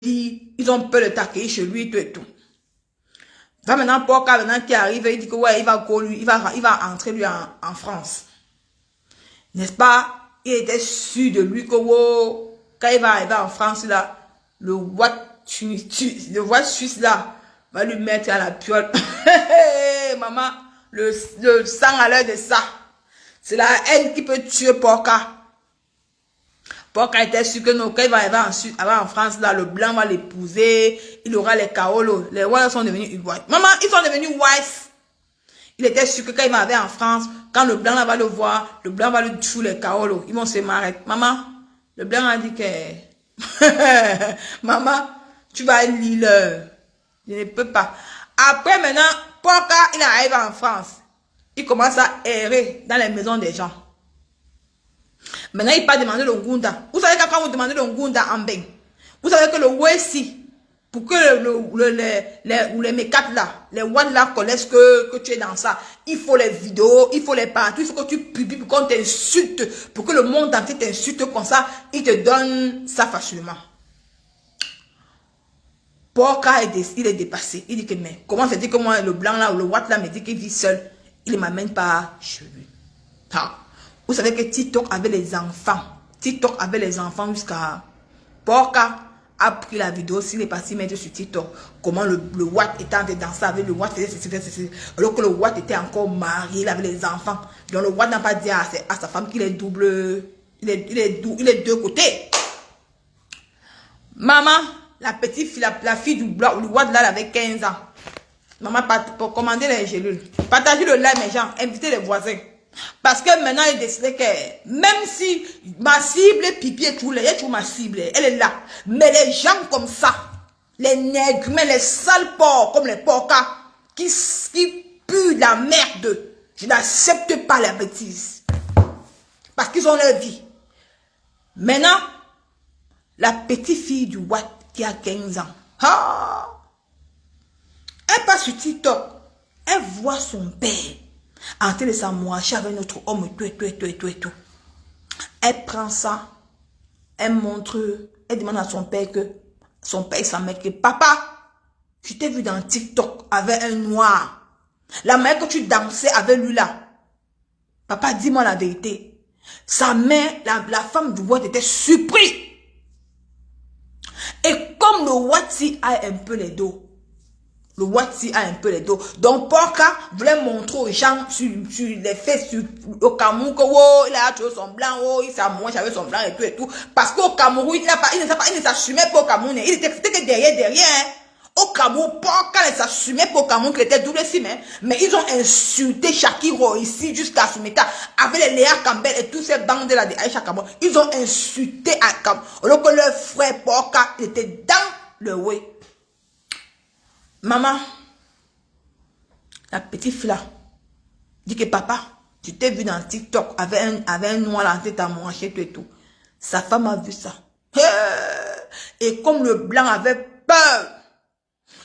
ils ont peur de t'accueillir chez lui, tout et tout. Va maintenant, Porca, maintenant qui arrive, il dit que ouais, il va entrer lui en France. N'est-ce pas? Il était sûr de lui que wow, quand il va arriver en France, là, le Watt suisse, là, va lui mettre à la piole. Maman, le sang à l'heure de ça. C'est la haine qui peut tuer Porca. Porca était sûr que non, quand il va arriver en France, là, le blanc va l'épouser, il aura les kaolos. Les whites sont devenus white. Maman, ils sont devenus whites. Il était sûr que quand il va arriver en France, quand le blanc là va le voir, le blanc va lui tuer les kaolos. Ils vont se marrer. Maman, le blanc a dit que... Maman, tu vas lire. Je ne peux pas. Après, maintenant, Porca, il arrive en France. Il commence à errer dans les maisons des gens. Maintenant, il part demander le Ngunda. Vous savez que quand vous demandez le Ngunda en bain, vous savez que le Wessi, pour que les make-up là, les one là connaissent que tu es dans ça, il faut les vidéos, il faut les partout, il faut que tu publies pour qu'on t'insulte, pour que le monde entier t'insulte comme ça, il te donne ça facilement. Porca, il est dépassé. Il dit que, mais comment ça dit que moi, le blanc là, ou le white là, me dit qu'il vit seul, il ne m'amène pas chez lui. Ah. Vous savez que TikTok avait les enfants. TikTok avait les enfants jusqu'à... Porca a pris la vidéo, s'il est parti mettre sur TikTok, comment le Watt était en train de danser avec le Watt, faisait. Alors que le Watt était encore marié, il avait les enfants. Donc le Watt n'a pas dit à sa femme qu'il est double... Il est deux côtés. Maman, la petite fille, la fille du blanc, le Watt là, elle avait 15 ans. Maman, pour commander les gélules, partager le lait, mes gens, inviter les voisins. Parce que maintenant, il décide que même si ma cible est pipi et tout, ma cible, elle est là. Mais les gens comme ça, les nègres, mais les sales porcs, comme les porcas, qui puent la merde, je n'accepte pas la bêtise. Parce qu'ils ont leur vie. Maintenant, la petite fille du Watt qui a 15 ans, elle passe sur TikTok, elle voit son père en train de s'amouracher avec notre homme et tout. Elle prend ça, elle montre, elle demande à son père que son père s'en met que papa, je t'ai vu dans TikTok avec un noir. La mère que tu dansais avec lui là. Papa, dis-moi la vérité. Sa mère, la femme du Watt était surprise. Et comme le Watti a un peu les dos. Le Watti a un peu les dos. Donc, Porca voulait montrer aux gens sur les faits, au Cameroun, que oh, il a tué son blanc, oh, il s'amourache avec son blanc et tout. Parce qu'au Cameroun, il ne s'assumait pas au Cameroun. Il était que derrière. Hein. Au Cameroun, Porca ne s'assumait pas au Cameroun, qu'il était double sim. Hein. Mais ils ont insulté Shakiro ici jusqu'à Soumeta. Avec les Léa Campbell et tous ces bandes là de Aïcha Cameroun. Ils ont insulté à Cameroun. Alors que leur frère Porca était dans le way. Maman, la petite fille là, dit que papa, tu t'es vu dans TikTok avec un noir là, t'es amouraché et tout. Sa femme a vu ça. Et comme le blanc avait peur,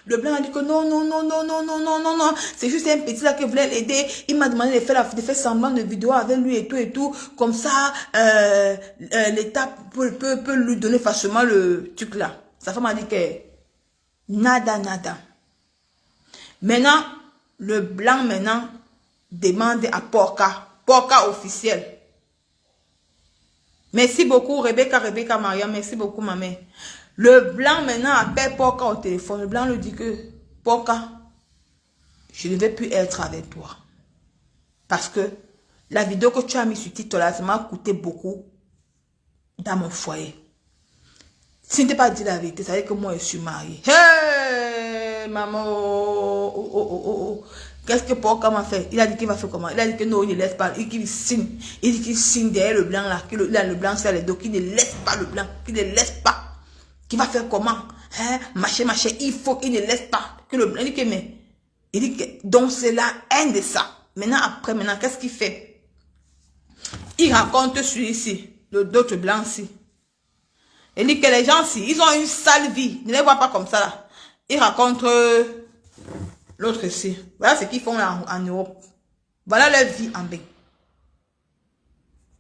le blanc a dit que non, c'est juste un petit là qui voulait l'aider. Il m'a demandé de faire semblant de vidéo avec lui et tout. Comme ça, l'État peut lui donner facilement le truc là. Sa femme a dit que nada. Maintenant, le blanc demande à Porca officiel. Merci beaucoup Rebecca Maria, merci beaucoup ma mère. Le blanc maintenant appelle Porca au téléphone. Le blanc lui dit que Porca, je ne vais plus être avec toi. Parce que la vidéo que tu as mise sur TikTok là, ça m'a coûté beaucoup dans mon foyer. Si je ne t'ai pas dit la vérité, ça veut dire que moi je suis mariée. Hey, maman, qu'est-ce que Porca m'a fait? Il a dit qu'il va faire comment? Il a dit que non, il ne laisse pas. Il signe. Il dit qu'il signe derrière le blanc là. Que le blanc c'est les dos. Qu'il ne laisse pas le blanc. Qu'il ne laisse pas. Qu'il va faire comment? Hein? Machin. Il faut qu'il ne laisse pas. Que le blanc. Il dit que mais. Il dit que donc c'est la haine de ça. Maintenant, qu'est-ce qu'il fait? Il raconte celui-ci. D'autres blancs ici. Il dit que les gens ici, ils ont une sale vie. Ne les vois pas comme ça là. Il raconte l'autre ici. Voilà ce qu'ils font en Europe. Voilà leur vie en bain.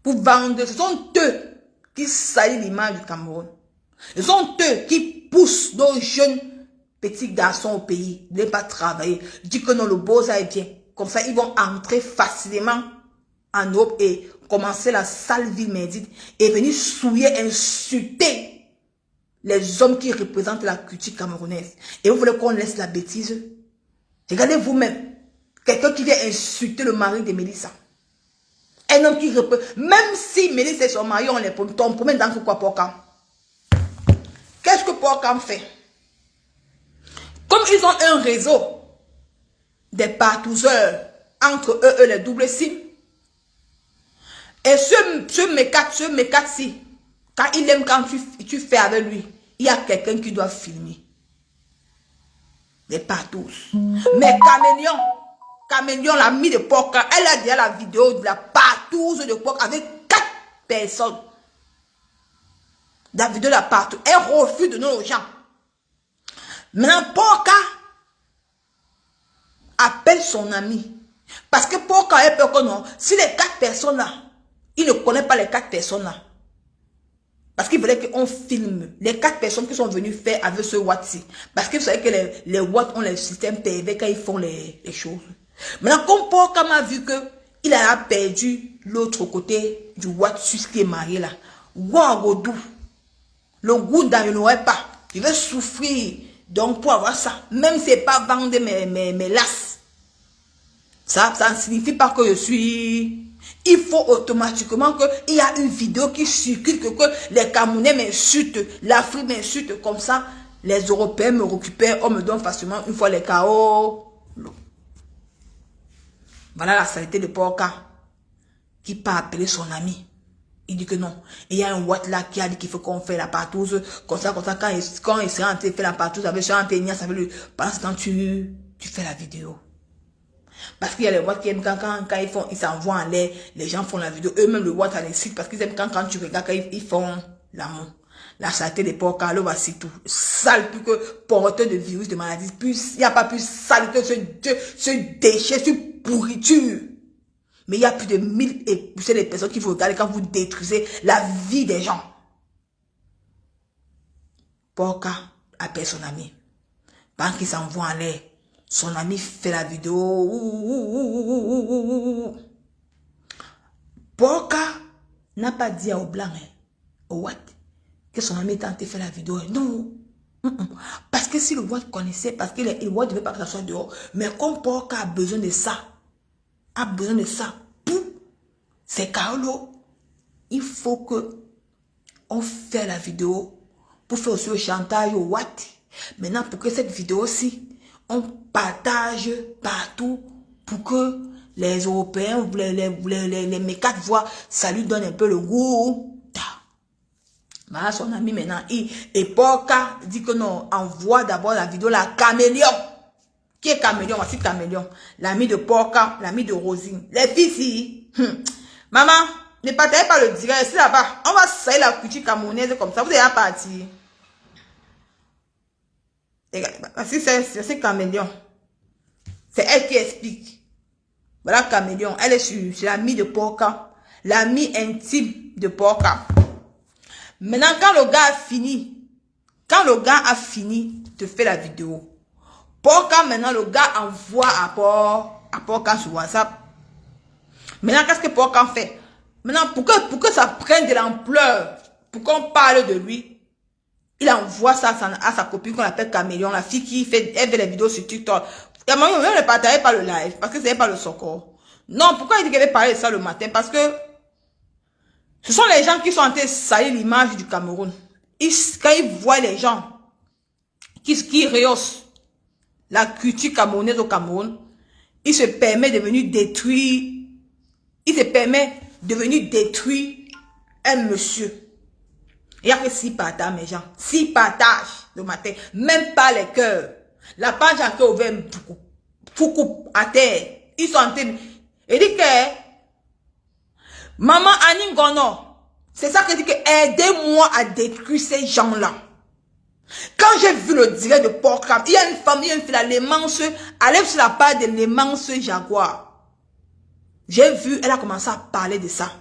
Pour vendre, ce sont eux qui salissent l'image du Cameroun. Ce sont eux qui pousse nos jeunes petits garçons au pays, ne pas travailler, dit que non, le beaux-arts est bien. Comme ça, ils vont entrer facilement en Europe et commencer la sale vie médite et venir souiller, insulter les hommes qui représentent la culture camerounaise. Et vous voulez qu'on laisse la bêtise? Regardez vous-même. Quelqu'un qui vient insulter le mari de Mélissa. Un homme qui représente... Même si Mélissa et son mari, on les promet dans quoi Port-Cam? Qu'est-ce que Port-Cam fait? Comme ils ont un réseau des partouzeurs entre eux les doubles cibles, et ce mécat-ci, quand il aime quand tu fais avec lui, il y a quelqu'un qui doit filmer. Les partouzes. Mais Camélion, l'ami de Port-Cam, elle a déjà la vidéo de la partouze de Port-Cam avec 4 personnes. La vidéo de la partouze. Elle refuse de donner aux gens. Maintenant, Port-Cam appelle son ami. Parce que Port-Cam, elle peut que non. Si les 4 personnes là, il ne connaît pas les 4 personnes là. Parce qu'il voulait qu'on filme les 4 personnes qui sont venues faire avec ce Watt-ci. Parce que vous savez que les Watt ont le système PV quand ils font les choses. Maintenant, comme Port-Cam a vu qu'il a perdu l'autre côté du Watt suisse qui est marié là. Ouagodou. Le goût dans n'aurait pas. Il veut souffrir. Donc pour avoir ça, même si c'est pas vendre mes lasses. Ça ne signifie pas que je suis... Il faut automatiquement qu'il y a une vidéo qui circule, que les Camerounais m'insultent, l'Afrique m'insulte, comme ça, les Européens me récupèrent, on me donne facilement une fois les KO. Voilà la saleté de Port-Cam, qui part appeler son ami. Il dit que non. Et il y a un Watt là qui a dit qu'il faut qu'on fait la partouze, comme ça, quand il sera en train de faire la partouze, avec ce Anténia, ça veut le... Pendant ce temps, tu fais la vidéo. Parce qu'il y a les Watt qui aiment quand ils s'envoient en l'air, les gens font la vidéo. Eux-mêmes, le Watt à l'incite, parce qu'ils aiment quand tu regardes, quand ils font l'amour. La saleté des Port-Cam, là, voici tout. Sale, plus que porteur de virus, de maladies. Il n'y a pas plus sale que ce déchet, cette pourriture. Mais il y a plus de 1000 et plus de personnes qui vous regardent quand vous détruisez la vie des gens. Port-Cam appelle son ami. Pendant qu'il s'envoie en l'air. Son ami fait la vidéo. Port-Cam n'a pas dit au blanc, au Watt, que son ami tentait de faire la vidéo. Non. Parce que si le Watt connaissait, parce que le Watt devait pas que ça soit dehors. Mais comme Port-Cam a besoin de ça, c'est Carlo, il faut que on fait la vidéo pour faire aussi le chantage au Watt. Maintenant, pour que cette vidéo-ci, on partage partout pour que les Européens, les mécats voient, ça lui donne un peu le goût. Voilà son ami maintenant. Et Port-Cam dit que non, envoie d'abord la vidéo, la Camélion. Qui est Camélion? Voici Camélion. L'ami de Port-Cam, l'ami de Rosine. Les filles, si. Maman, ne partagez pas le direct. C'est là-bas. On va salir la culture camerounaise comme ça. Vous allez partir. C'est Camélion. C'est elle qui explique. Voilà Camélion. Elle est sur l'ami de Port-Cam. L'ami intime de Port-Cam. Maintenant, quand le gars a fini de faire la vidéo, Port-Cam, maintenant, le gars envoie à Port-Cam sur WhatsApp. Maintenant, qu'est-ce que Port-Cam fait? Maintenant, pour que ça prenne de l'ampleur, pour qu'on parle de lui, il envoie ça à sa copine qu'on appelle Camélion, la fille qui fait les vidéos sur TikTok. Et moi, on ne partageait pas le live, parce que c'est pas le Soko. Non, pourquoi il dit qu'il avait parlé de ça le matin? Parce que ce sont les gens qui sont en train de salir l'image du Cameroun. Quand ils voient les gens qui rehaussent la culture camerounaise au Cameroun, il se permet de venir détruire, un monsieur. Il y a que 6 partages, mes gens. 6 partages le matin. Même pas les cœurs. La page a cœur ouvert beaucoup à terre. Ils sont en train. Il dit que Maman Annie Gono, c'est ça que dit que aidez-moi à détruire ces gens-là. Quand j'ai vu le direct de Port-Cam, il y a une femme, il y a une fille, l'immense, elle est sur la page de l'immense Jaguar. J'ai vu, elle a commencé à parler de ça.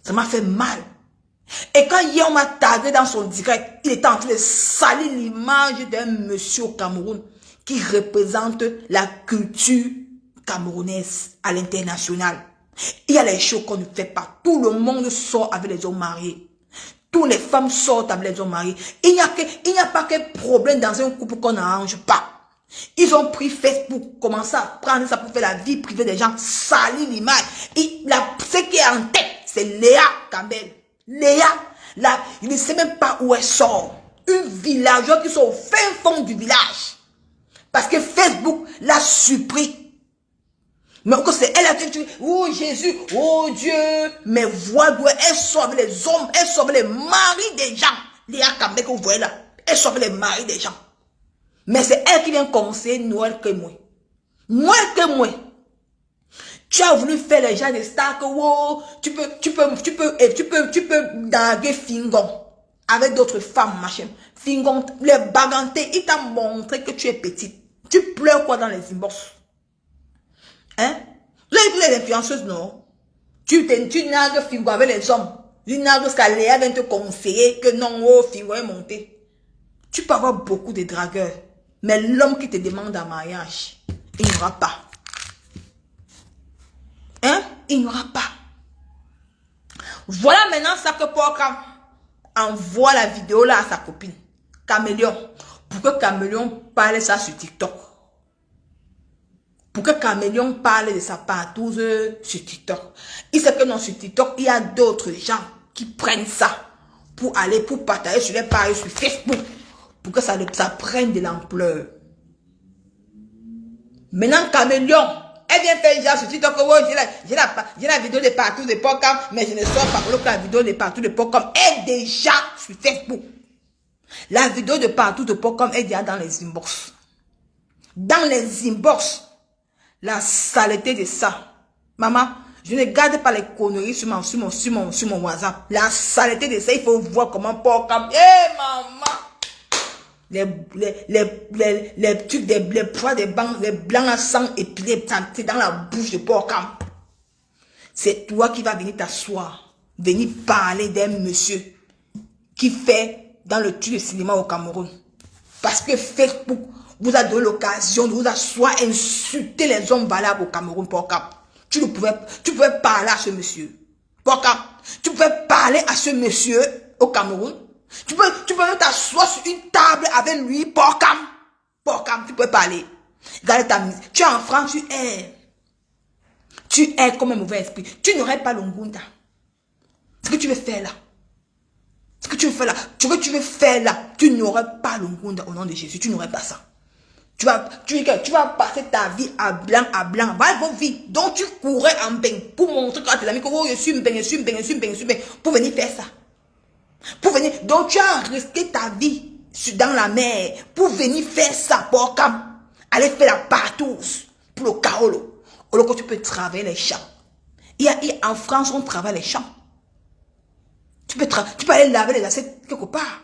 Ça m'a fait mal. Et quand hier on m'a tagué dans son direct, il était en train de salir l'image d'un monsieur au Cameroun qui représente la culture camerounaise à l'international. Il y a les choses qu'on ne fait pas. Tout le monde sort avec les hommes mariés. Toutes les femmes sortent avec les hommes mariés. Il n'y a pas que problème dans un couple qu'on n'arrange pas. Ils ont pris Facebook, commencé à prendre ça pour faire la vie privée des gens, salir l'image. Ce qui est en tête, c'est Léa Campbell. Léa, là, il ne sait même pas où elle sort. Une villageoise qui sort au fin fond du village. Parce que Facebook l'a supprimé. Mais que c'est elle a dit, oh Jésus, oh Dieu, mais voilà, elle sort avec les hommes, elle sort avec les maris des gens. Léa Campbell que vous voyez là, elle sort avec les maris des gens. Mais c'est elle qui vient conseiller Noël que moi. Noël que moi. Tu as voulu faire les gens des stars que wow, tu peux draguer Fingon avec d'autres femmes, machin. Fingon, les bagantés, il t'a montré que tu es petite. Tu pleures quoi dans les inbox? Hein? Vous avez vu les influenceuses, non? Tu nagues Fingon avec les hommes. Tu nagues jusqu'à Léa vient te conseiller que non, oh, Fingon est monté. Tu peux avoir beaucoup de dragueurs. Mais l'homme qui te demande un mariage, il n'y aura pas. Hein? Il n'y aura pas. Voilà maintenant ça que Porcam envoie la vidéo là à sa copine. Caméléon. Pour que Caméléon parle ça sur TikTok. Pour que Caméléon parle de sa partouze sur TikTok. Il sait que non, sur TikTok, il y a d'autres gens qui prennent ça pour aller, pour partager sur les pages sur Facebook. Pour que ça prenne de l'ampleur. Maintenant, Caméléon, elle vient faire genre sur TikTok, oh, j'ai la vidéo de partout de Porcam, mais je ne sors pas pour la vidéo de partout de Porcam est déjà sur Facebook. La vidéo de partout de Porcam est déjà dans les inbox. Dans les inbox, la saleté de ça. Maman, je ne garde pas les conneries sur mon WhatsApp. La saleté de ça, il faut voir comment Porcam. Eh maman! Les trucs, les poids des bancs, les blancs à sang épilés, c'est dans la bouche de Porcam. C'est toi qui vas venir t'asseoir, venir parler d'un monsieur qui fait dans le truc de cinéma au Cameroun. Parce que Facebook vous a donné l'occasion de vous asseoir, insulter les hommes valables au Cameroun, Porcam. Tu pouvais parler à ce monsieur. Porcam, tu pouvais parler à ce monsieur au Cameroun. Tu peux même t'asseoir sur une table avec lui, Porcam. Porcam, tu peux parler. Regarde ta mise. Tu es en France, tu es comme un mauvais esprit. Tu n'aurais pas l'ongunda. Ce que tu veux faire là. Ce que tu veux faire là. Ce que tu veux faire là. Tu n'aurais pas l'ongunda au nom de Jésus. Tu n'aurais pas ça. Tu vas passer ta vie à blanc. Voilà votre vie. Donc tu courais en bain pour montrer à tes amis que oh, je suis bain. Pour venir faire ça. Pour venir, donc tu as risqué ta vie dans la mer pour venir faire ça, Porcam. Aller faire la partouze pour le Carolo. Alors que tu peux travailler les champs. En France, on travaille les champs. Tu peux aller laver les assiettes quelque part.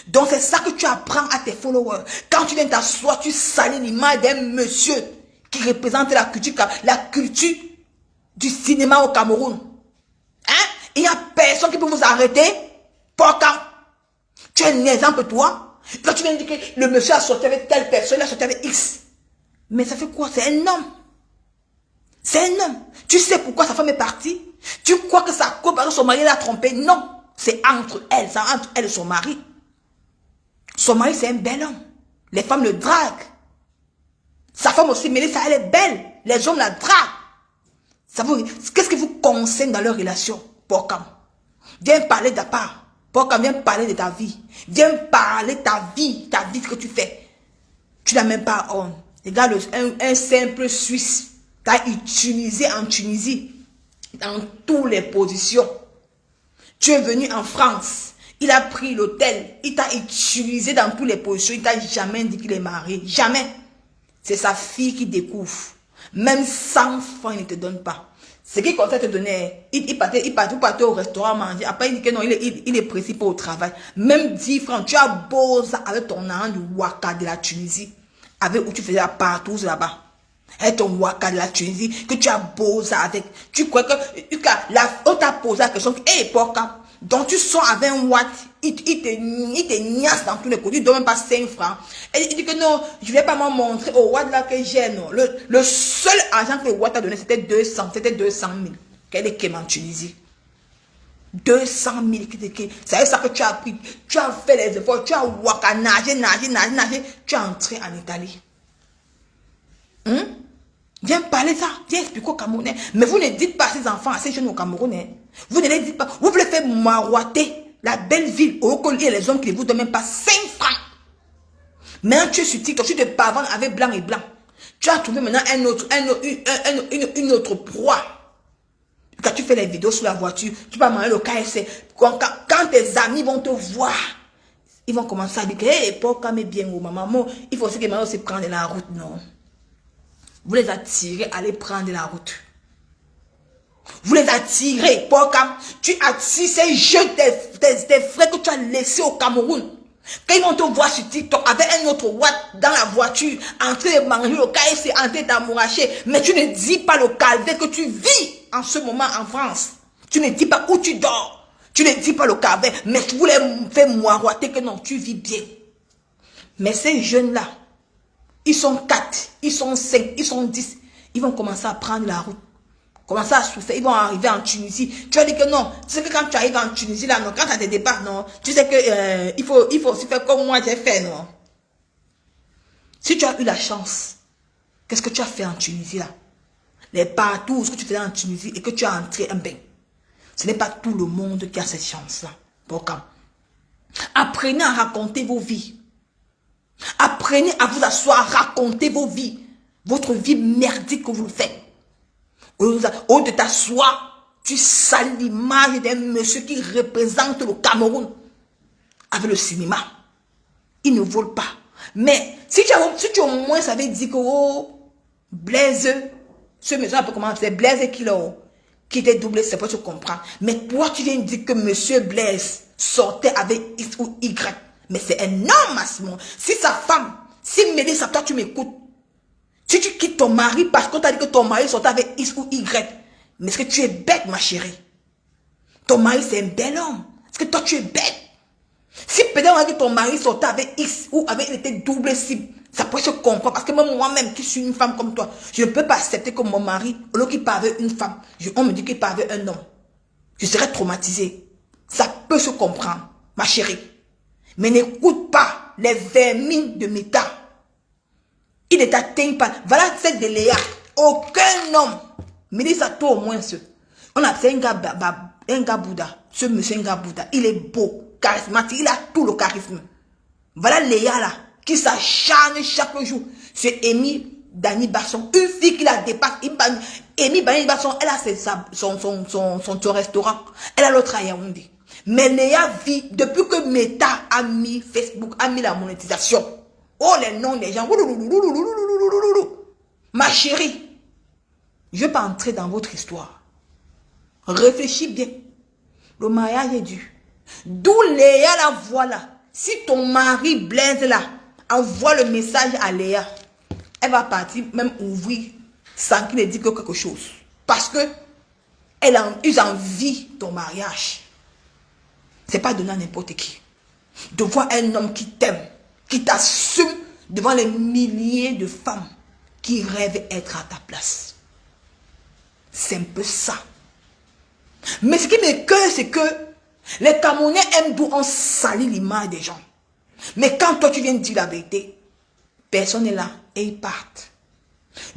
Donc c'est ça que tu apprends à tes followers. Quand tu viens t'asseoir, tu salis l'image d'un monsieur qui représente la culture du cinéma au Cameroun. Hein? Il n'y a personne qui peut vous arrêter. Porcam, tu es un exemple toi. Quand tu viens de dire que le monsieur a sorti avec telle personne, il a sorti avec X. Mais ça fait quoi? C'est un homme. C'est un homme. Tu sais pourquoi sa femme est partie? Tu crois que sa couple avec son mari l'a trompé? Non. C'est entre elle. C'est entre elle et son mari. Son mari, c'est un bel homme. Les femmes le draguent. Sa femme aussi, Mélissa, elle est belle. Les hommes la draguent. Qu'est-ce qui vous concerne dans leur relation? Porcam. Viens parler de ta part. Porcam, viens parler de ta vie. Viens parler de ta vie, ce que tu fais. Tu n'as même pas honte. Regarde, un simple Suisse t'a utilisé en Tunisie, dans toutes les positions. Tu es venu en France, il a pris l'hôtel, il t'a utilisé dans toutes les positions, il t'a jamais dit qu'il est marié. Jamais. C'est sa fille qui découvre. Même 100 francs, il ne te donne pas. Ce qu'il comptait te donner, il partait au restaurant manger. Après, il dit que non, il est pressé pour au travail. Même 10 francs, tu as beau ça avec ton argent du Waka de la Tunisie. Avec où tu faisais la partouze là-bas. Avec ton Waka de la Tunisie, que tu as beau ça avec. Tu crois que, on t'a posé la question, hé, Porcam, Donc tu sors avec un watt, il te niasse dans tous les côtés, il ne donne même pas 5 francs. Et il dit que non, je ne vais pas m'en montrer au watt là que j'ai. Non. Le seul argent que le watt a donné, c'était 200 000. Quel est en Tunisie? 200 000. C'est ça que tu as pris. Tu as fait les efforts, tu as nager. Tu es entré en Italie. Viens parler ça, viens expliquer aux Camerounais. Mais vous ne dites pas à ces enfants, à ces jeunes au Cameroun, vous ne les dites pas. Vous voulez faire maroiter la belle ville au collier, les hommes qui ne vous donnent même pas 5 francs. Maintenant, tu es sur TikTok, tu te pavannes avec blanc et blanc. Tu as trouvé maintenant une autre proie. Quand tu fais les vidéos sur la voiture, tu vas manger le KFC. Quand tes amis vont te voir, ils vont commencer à dire que, hey, pourquoi mais bien, oh, maman, il faut aussi que maman se prenne la route, non. Vous les attirez à aller prendre la route. Vous les attirez. Pourquoi tu attires ces jeunes, tes frères que tu as laissés au Cameroun. Quand ils vont te voir sur TikTok avec un autre watt dans la voiture, en train de manger le KFC, en train d'amouracher, mais tu ne dis pas le calvaire que tu vis en ce moment en France. Tu ne dis pas où tu dors. Tu ne dis pas le calvaire, mais tu voulais faire moiroiter que non, tu vis bien. Mais ces jeunes-là, ils sont 4, ils sont 5, ils sont 10. Ils vont commencer à prendre la route. Commencer à souffrir. Ils vont arriver en Tunisie. Tu vas dire que non. Tu sais que quand tu arrives en Tunisie, là, non, quand tu as des départs, non. Tu sais que il faut aussi faire comme moi j'ai fait, non. Si tu as eu la chance, qu'est-ce que tu as fait en Tunisie, là? Les partout, ce que tu faisais en Tunisie et que tu as entré un bain. Ce n'est pas tout le monde qui a cette chance-là. Pourquoi? Apprenez à raconter vos vies. Apprenez à vous asseoir, raconter vos vies. Votre vie merdique que vous faites. Au lieu de t'asseoir, tu salis l'image d'un monsieur qui représente le Cameroun avec le cinéma. Il ne vole pas. Mais si tu au moins savais dire que oh, Blaise, ce monsieur, un peu comment c'est Blaise qui était doublé, c'est pour se comprendre. Mais toi, tu viens dire que monsieur Blaise sortait avec X ou Y. Mais c'est énorme à ce moment. Si sa femme, si Mélissa, toi tu m'écoutes, si tu quittes ton mari parce qu'on t'a dit que ton mari sortait avec X ou Y, mais est-ce que tu es bête, ma chérie? Ton mari, c'est un bel homme. Est-ce que toi, tu es bête? Si peut-être on a dit que ton mari sortait avec X ou avec, il était double cible, ça pourrait se comprendre. Parce que même moi-même, qui suis une femme comme toi, je ne peux pas accepter que mon mari, au lieu qu'il parle avec une femme, on me dit qu'il parle avec un homme. Je serais traumatisée. Ça peut se comprendre, ma chérie. Mais n'écoute pas les vermines de Méta. Il ne t'atteint pas. Voilà celle de Léa. Aucun homme. Mélissa, toi au moins ce. On a fait un gars Bouddha. Ce monsieur, un gars Bouddha. Il est beau, charismatique. Il a tout le charisme. Voilà Léa là, qui s'acharne chaque jour. C'est Amy Dani Basson. Une fille qui la dépasse. Amy Dani Basson, elle a son restaurant. Elle a l'autre à Yaoundé. Mais Léa vit, depuis que Meta a mis Facebook, a mis la monétisation. Oh, les noms des gens. Ma chérie, je ne vais pas entrer dans votre histoire. Réfléchis bien. Le mariage est dur. D'où Léa la voilà. Si ton mari Blaise là, envoie le message à Léa, elle va partir même ouvrir sans qu'il ne dise que quelque chose. Parce que elle a envie ton mariage. C'est pas donné à n'importe qui. De voir un homme qui t'aime, qui t'assume devant les milliers de femmes qui rêvent être à ta place. C'est un peu ça. Mais ce qui m'écoeure, c'est que les Camerounais aiment d'où on salit l'image des gens. Mais quand toi tu viens dire la vérité, personne n'est là et ils partent.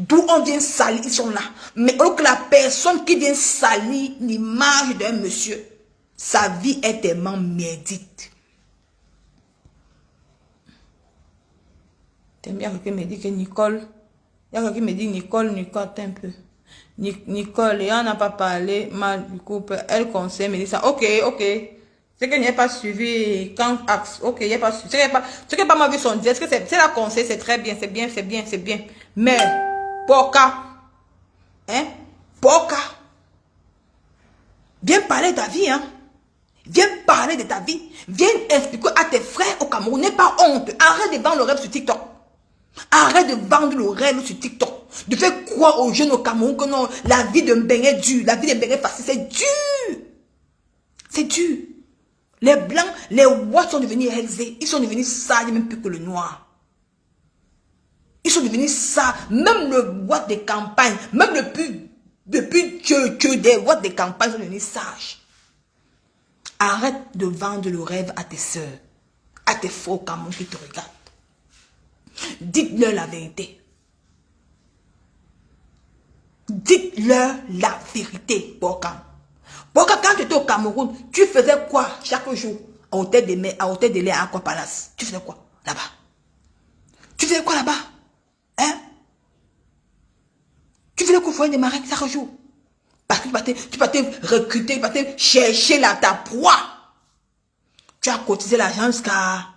D'où on vient salir, ils sont là. Mais alors que la personne qui vient salir l'image d'un monsieur, sa vie est tellement médite. T'aimes bien quelqu'un me dit que Nicole, il y a quelqu'un qui me dit Nicole, t'es un peu. Nicole, et on n'a pas parlé mal du couple. Elle conseille, me dit ça. Ok. C'est qu'elle n'a pas suivi quand axe. Ok, il n'y a pas suivi. C'est qu'elle n'a pas vu son dit. Est-ce que c'est la conseil, c'est très bien, c'est bien. Mais, pourquoi? Pourquoi? Viens parler de ta vie, hein. Viens parler de ta vie. Viens expliquer à tes frères au Cameroun. N'aie pas honte. Arrête de vendre le rêve sur TikTok. Arrête de vendre le rêve sur TikTok. De faire croire aux jeunes au Cameroun que non, la vie d'un bain est dure. La vie d'un bain est facile. C'est dur. C'est dur. Les blancs, les Ouatt sont devenus aisés. Ils sont devenus sages, même plus que le noir. Ils sont devenus sages. Même le Ouatt des campagnes, même depuis que des Ouatt des campagnes sont devenus sages. Arrête de vendre le rêve à tes soeurs, à tes faux camons qui te regardent. Dites-leur la vérité. Dites-leur la vérité, Bokam. Bokam, quand tu étais au Cameroun, tu faisais quoi chaque jour à Hôtel de Lait à Aqua Palace? Tu faisais quoi là-bas? Tu faisais quoi là-bas? Hein? Tu faisais quoi au foyer des marins chaque jour? Parce que tu partais recruter, tu partais chercher ta proie. Tu as cotisé l'agence car,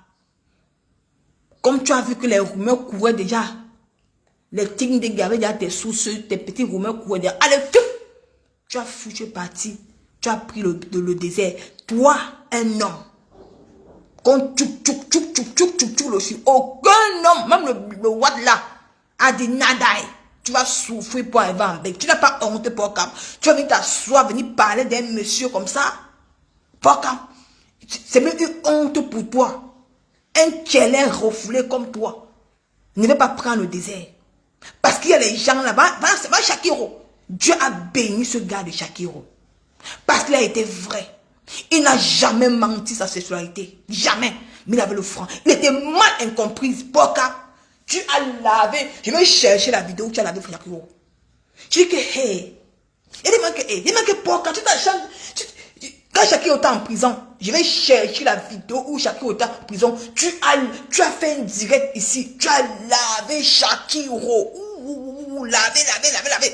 comme tu as vu que les rumeurs couraient déjà, les tignes de gavé déjà tes sous, tes petits rumeurs couraient déjà. Allez, tu as fui, tu es parti. Tu as pris le désert. Toi, un homme. Quand le chien, aucun homme, même le Ouatt là, a dit nadaï. Tu vas souffrir pour arriver en bec. Tu n'as pas honte pour Cam. Tu vas venir t'asseoir, venir parler d'un monsieur comme ça. Pour Cam. C'est même une honte pour toi. Un tchélin refoulé comme toi ne veut pas prendre le désert. Parce qu'il y a les gens là-bas. C'est pas Shakiro. Dieu a béni ce gars de Shakiro. Parce qu'il a été vrai. Il n'a jamais menti sa sexualité. Jamais. Mais il avait le franc. Il était mal incompris. Pour Cam. Tu as lavé. Je vais chercher la vidéo où tu as lavé Shakiro. Je dis que, hey. Il dit que pour quand tu t'as quand Shakiro était en prison, je vais chercher la vidéo où Shakiro était en prison. Tu as fait un direct ici. Tu as lavé Shakiro. Lavé.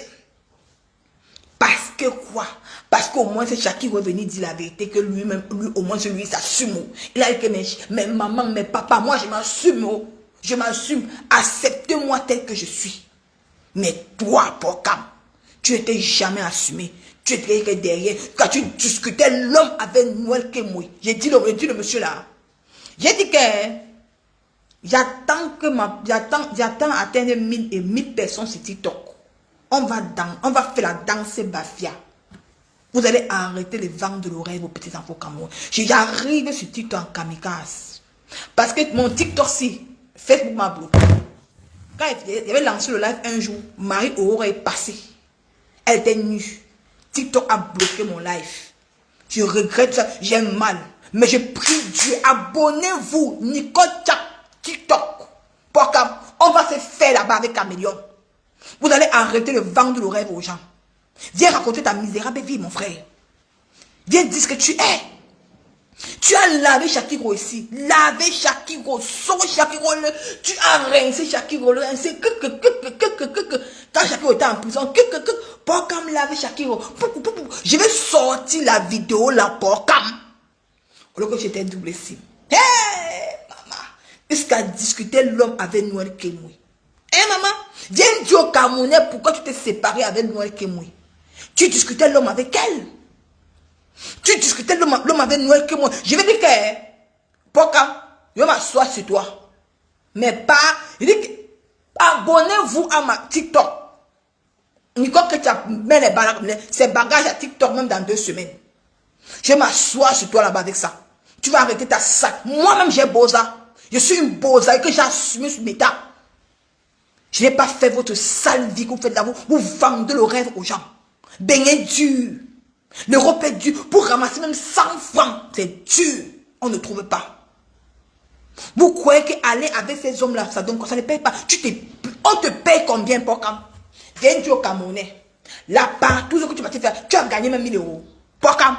Parce que quoi? Parce qu'au moins c'est Shakiro est venu dire la vérité, que lui-même, au moins lui s'assume. Il a dit que mes mamans, mes papas, moi je m'assume. Je m'assume. Acceptez-moi tel que je suis. Mais toi, Bokam, tu n'étais jamais assumé. Tu étais derrière. Quand tu discutais l'homme avec Noël Kemoui. J'ai dit le monsieur là. J'ai dit que j'attends atteindre 1000 personnes sur TikTok. On va faire la danse Bafia. Vous allez arrêter les ventes de l'oreille vos petits enfants Cameroun. J'arrive sur TikTok en kamikaze. Parce que mon TikTok, si Facebook m'a bloqué. Quand il avait lancé le live un jour, Marie Aurore est passée. Elle était nue. TikTok a bloqué mon live. Je regrette ça, j'ai mal. Mais je prie Dieu, abonnez-vous, Nicole Tchak, TikTok. On va se faire là-bas avec Camélion. Vous allez arrêter de vendre le rêve aux gens. Viens raconter ta misérable vie, mon frère. Viens dire ce que tu es. Tu as lavé Shakiro ici. Lavé Shakiro. Sauve Shakiro. Tu as rincé Shakiro. Rincé. Quand Shakiro était en prison. Bokam lavé Shakiro. Je vais sortir la vidéo là, Bokam. Au lieu que j'étais double sim. Hey, maman. Jusqu'à discuter l'homme avec Noël Kemoui. Hey, maman. Viens dire au Camerounais pourquoi tu t'es séparé avec Noël Kemoui. Tu discutais l'homme avec elle. Tu discutais l'homme avec Noël que moi. Je vais dire que, Bokam, je vais m'asseoir sur toi. Mais pas, je dis que, abonnez-vous à ma TikTok. Nicole que tu as mis ces bagages à TikTok même dans 2 semaines. Je vais m'asseoir sur toi là-bas avec ça. Tu vas arrêter ta sac. Moi-même j'ai boza. Je suis une boza et que j'ai assumé ce méta. Je n'ai pas fait votre sale vie que vous faites là. Vous vendez le rêve aux gens. Baignez dur. L'Europe est dure. Pour ramasser même 100 francs, c'est dur. On ne trouve pas. Vous croyez qu'aller avec ces hommes-là, ça donne quoi? Ça ne paye pas. On te paye combien, Bokam? Viens dire au Camerounais. Là-bas, tout ce que tu vas te faire, tu as gagné même 1000 euros. Bokam.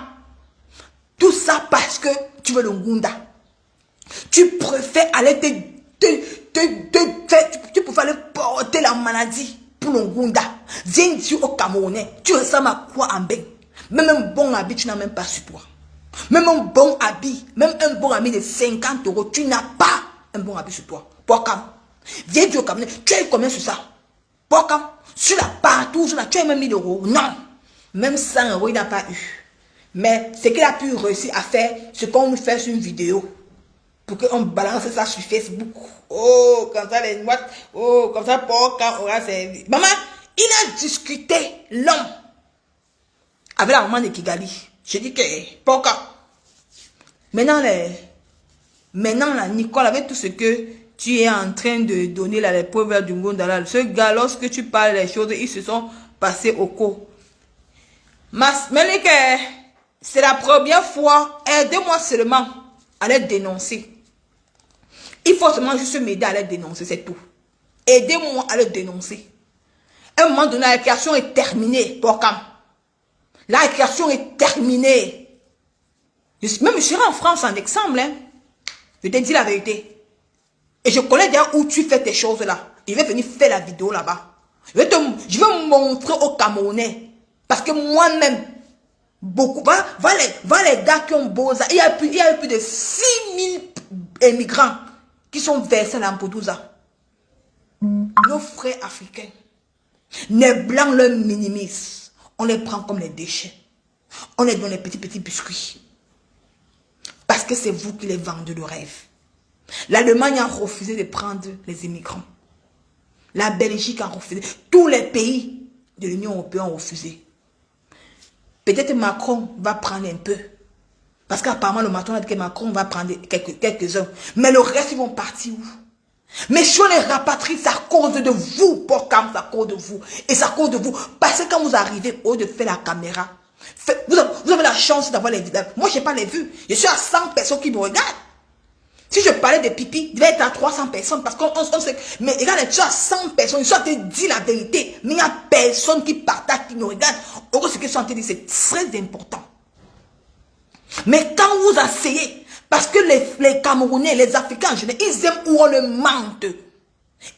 Tout ça parce que tu veux le Ngunda. Tu préfères aller tu préfères aller porter la maladie pour le Ngunda. Viens dire au Camerounais. Tu ressembles à quoi en bain? Même un bon habit, tu n'as même pas sur toi. Même un bon habit, même un bon habit de 50 euros, tu n'as pas un bon habit sur toi. Bokam. Viens dire au Camerounais. Tu as eu combien sur ça? Bokam. Sur la partout, tu as même 1000 euros. Non. Même 100 euros, il n'a pas eu. Mais c'est qu'il a pu réussir à faire ce qu'on nous fait sur une vidéo. Pour qu'on balance ça sur Facebook. Oh, comme ça les notes. Oh, comme ça, Bokam aura servi. Maman, il a discuté l'homme avec la maman de Kigali. Je dis que, Bokam, Maintenant, maintenant là, Nicole, avec tout ce que tu es en train de donner là, les preuves du monde, là, ce gars, lorsque tu parles des choses, ils se sont passés au co. Mais c'est la première fois, aidez-moi seulement à les dénoncer. Il faut seulement juste m'aider à les dénoncer, c'est tout. Aidez-moi à les dénoncer. À un moment donné, la récréation est terminée. Pour quand? La récréation est terminée. Même je serai en France en exemple. Hein. Je t'ai dit la vérité. Et je connais déjà où tu fais tes choses là. Je vais venir faire la vidéo là-bas. Je vais montrer aux Camerounais. Parce que moi-même, beaucoup, va les gars qui ont beaux. Il y a plus de 6000 immigrants qui sont versés à Lampedusa. Nos frères africains. Les blancs les minimisent. On les prend comme les déchets. On les donne les petits biscuits. Parce que c'est vous qui les vendez le rêve. L'Allemagne a refusé de prendre les immigrants. La Belgique a refusé. Tous les pays de l'Union européenne ont refusé. Peut-être Macron va prendre un peu. Parce qu'apparemment, le Macron a dit que Macron va prendre quelques-uns. Mais le reste, ils vont partir où? Mais si on les rapatrie, c'est à cause de vous, pour c'est à cause de vous. Et c'est à cause de vous. Parce que quand vous arrivez, au lieu de faire la caméra, vous avez la chance d'avoir les vidéos. Moi, je n'ai pas les vues. Je suis à 100 personnes qui me regardent. Si je parlais de pipi, il devait être à 300 personnes. Parce qu'on sait. Mais regarde, tu as 100 personnes. Ils sont en train de dire la vérité. Mais il n'y a personne qui partage, qui me regarde. Or, ce qu'ils sont en train de dire, c'est très important. Mais quand vous asseyez, parce que les Camerounais, les Africains en général, ils aiment où on le mente.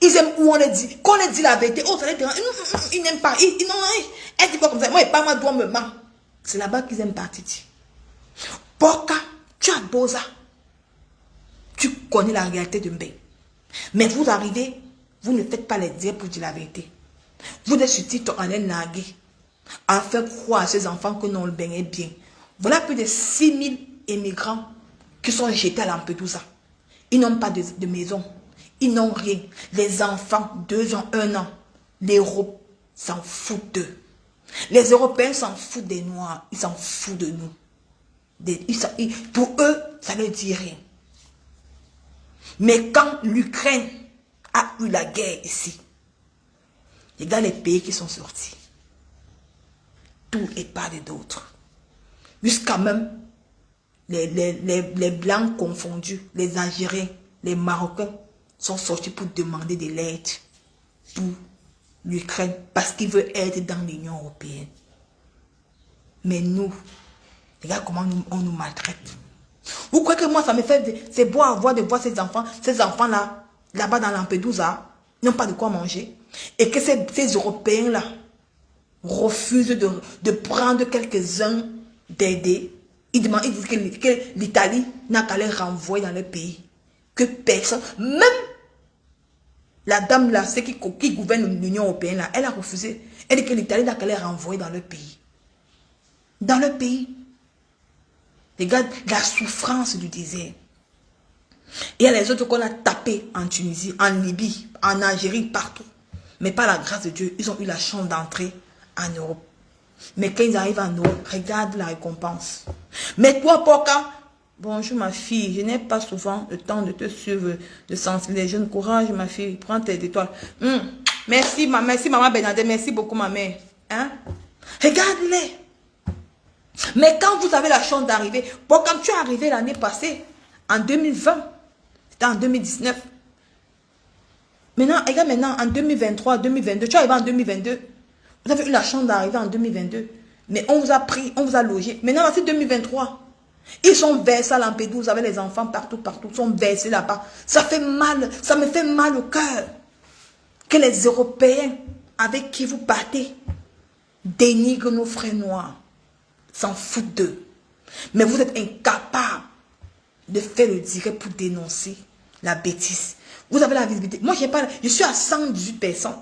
Ils aiment où on le dit. Quand on dit la vérité, oh, ça les dérange. Ils n'aiment pas. Ils disent pas comme ça. Moi, et pas ma doigt me ment. C'est là-bas qu'ils aiment partir. Pourquoi tu as beau ça? Tu connais la réalité de Mbé. Mais vous arrivez, vous ne faites pas les dire pour dire la vérité. Vous êtes sur TikTok en naguer, en faire croire à ces enfants que non, le bain est bien. Voilà plus de 6000 immigrants qui sont jetés à Lampedusa. Ils n'ont pas de maison. Ils n'ont rien. Les enfants, 2 ans, 1 an, l'Europe s'en fout d'eux. Les Européens s'en foutent des Noirs. Ils s'en foutent de nous. Pour eux, ça ne dit rien. Mais quand l'Ukraine a eu la guerre ici, regarde les pays qui sont sortis. Tout est pas d'autres. Jusqu'à même les Blancs confondus, les Algériens, les Marocains sont sortis pour demander de l'aide pour l'Ukraine parce qu'ils veulent être dans l'Union européenne. Mais nous, regarde comment on nous maltraite. Vous croyez que moi, ça me fait... C'est beau à voir de voir ces enfants-là, là-bas dans Lampedusa, ils n'ont pas de quoi manger. Et que ces Européens-là refusent de prendre quelques-uns d'aider. Ils disent que l'Italie n'a qu'à les renvoyer dans le pays. Que personne, même la dame là, celle qui gouverne l'Union européenne là, elle a refusé. Elle dit que l'Italie n'a qu'à les renvoyer dans le pays. Dans le pays. Regarde la souffrance du désert. Il y a les autres qu'on a tapés en Tunisie, en Libye, en Algérie, partout. Mais par la grâce de Dieu, ils ont eu la chance d'entrer en Europe. Mais quand ils arrivent en Europe, regarde la récompense. Mais toi, Poka, bonjour ma fille, je n'ai pas souvent le temps de te suivre, de sensibiliser. Jeune courage ma fille, prends tes étoiles. Merci maman Bernadette, merci beaucoup ma mère. Hein? Regarde-les. Mais quand vous avez la chance d'arriver, bon, quand tu es arrivé l'année passée, en 2020, c'était en 2019. Maintenant, regarde maintenant, en 2023, 2022, tu es arrivé en 2022. Vous avez eu la chance d'arriver en 2022. Mais on vous a pris, on vous a logé. Maintenant, c'est 2023. Ils sont versés à Lampedusa avec les enfants partout, ils sont versés là-bas. Ça fait mal, ça me fait mal au cœur. Que les Européens avec qui vous partez dénigrent nos frères noirs. S'en foutent d'eux. Mais vous êtes incapables de faire le direct pour dénoncer la bêtise. Vous avez la visibilité. Moi, je suis à 118 personnes.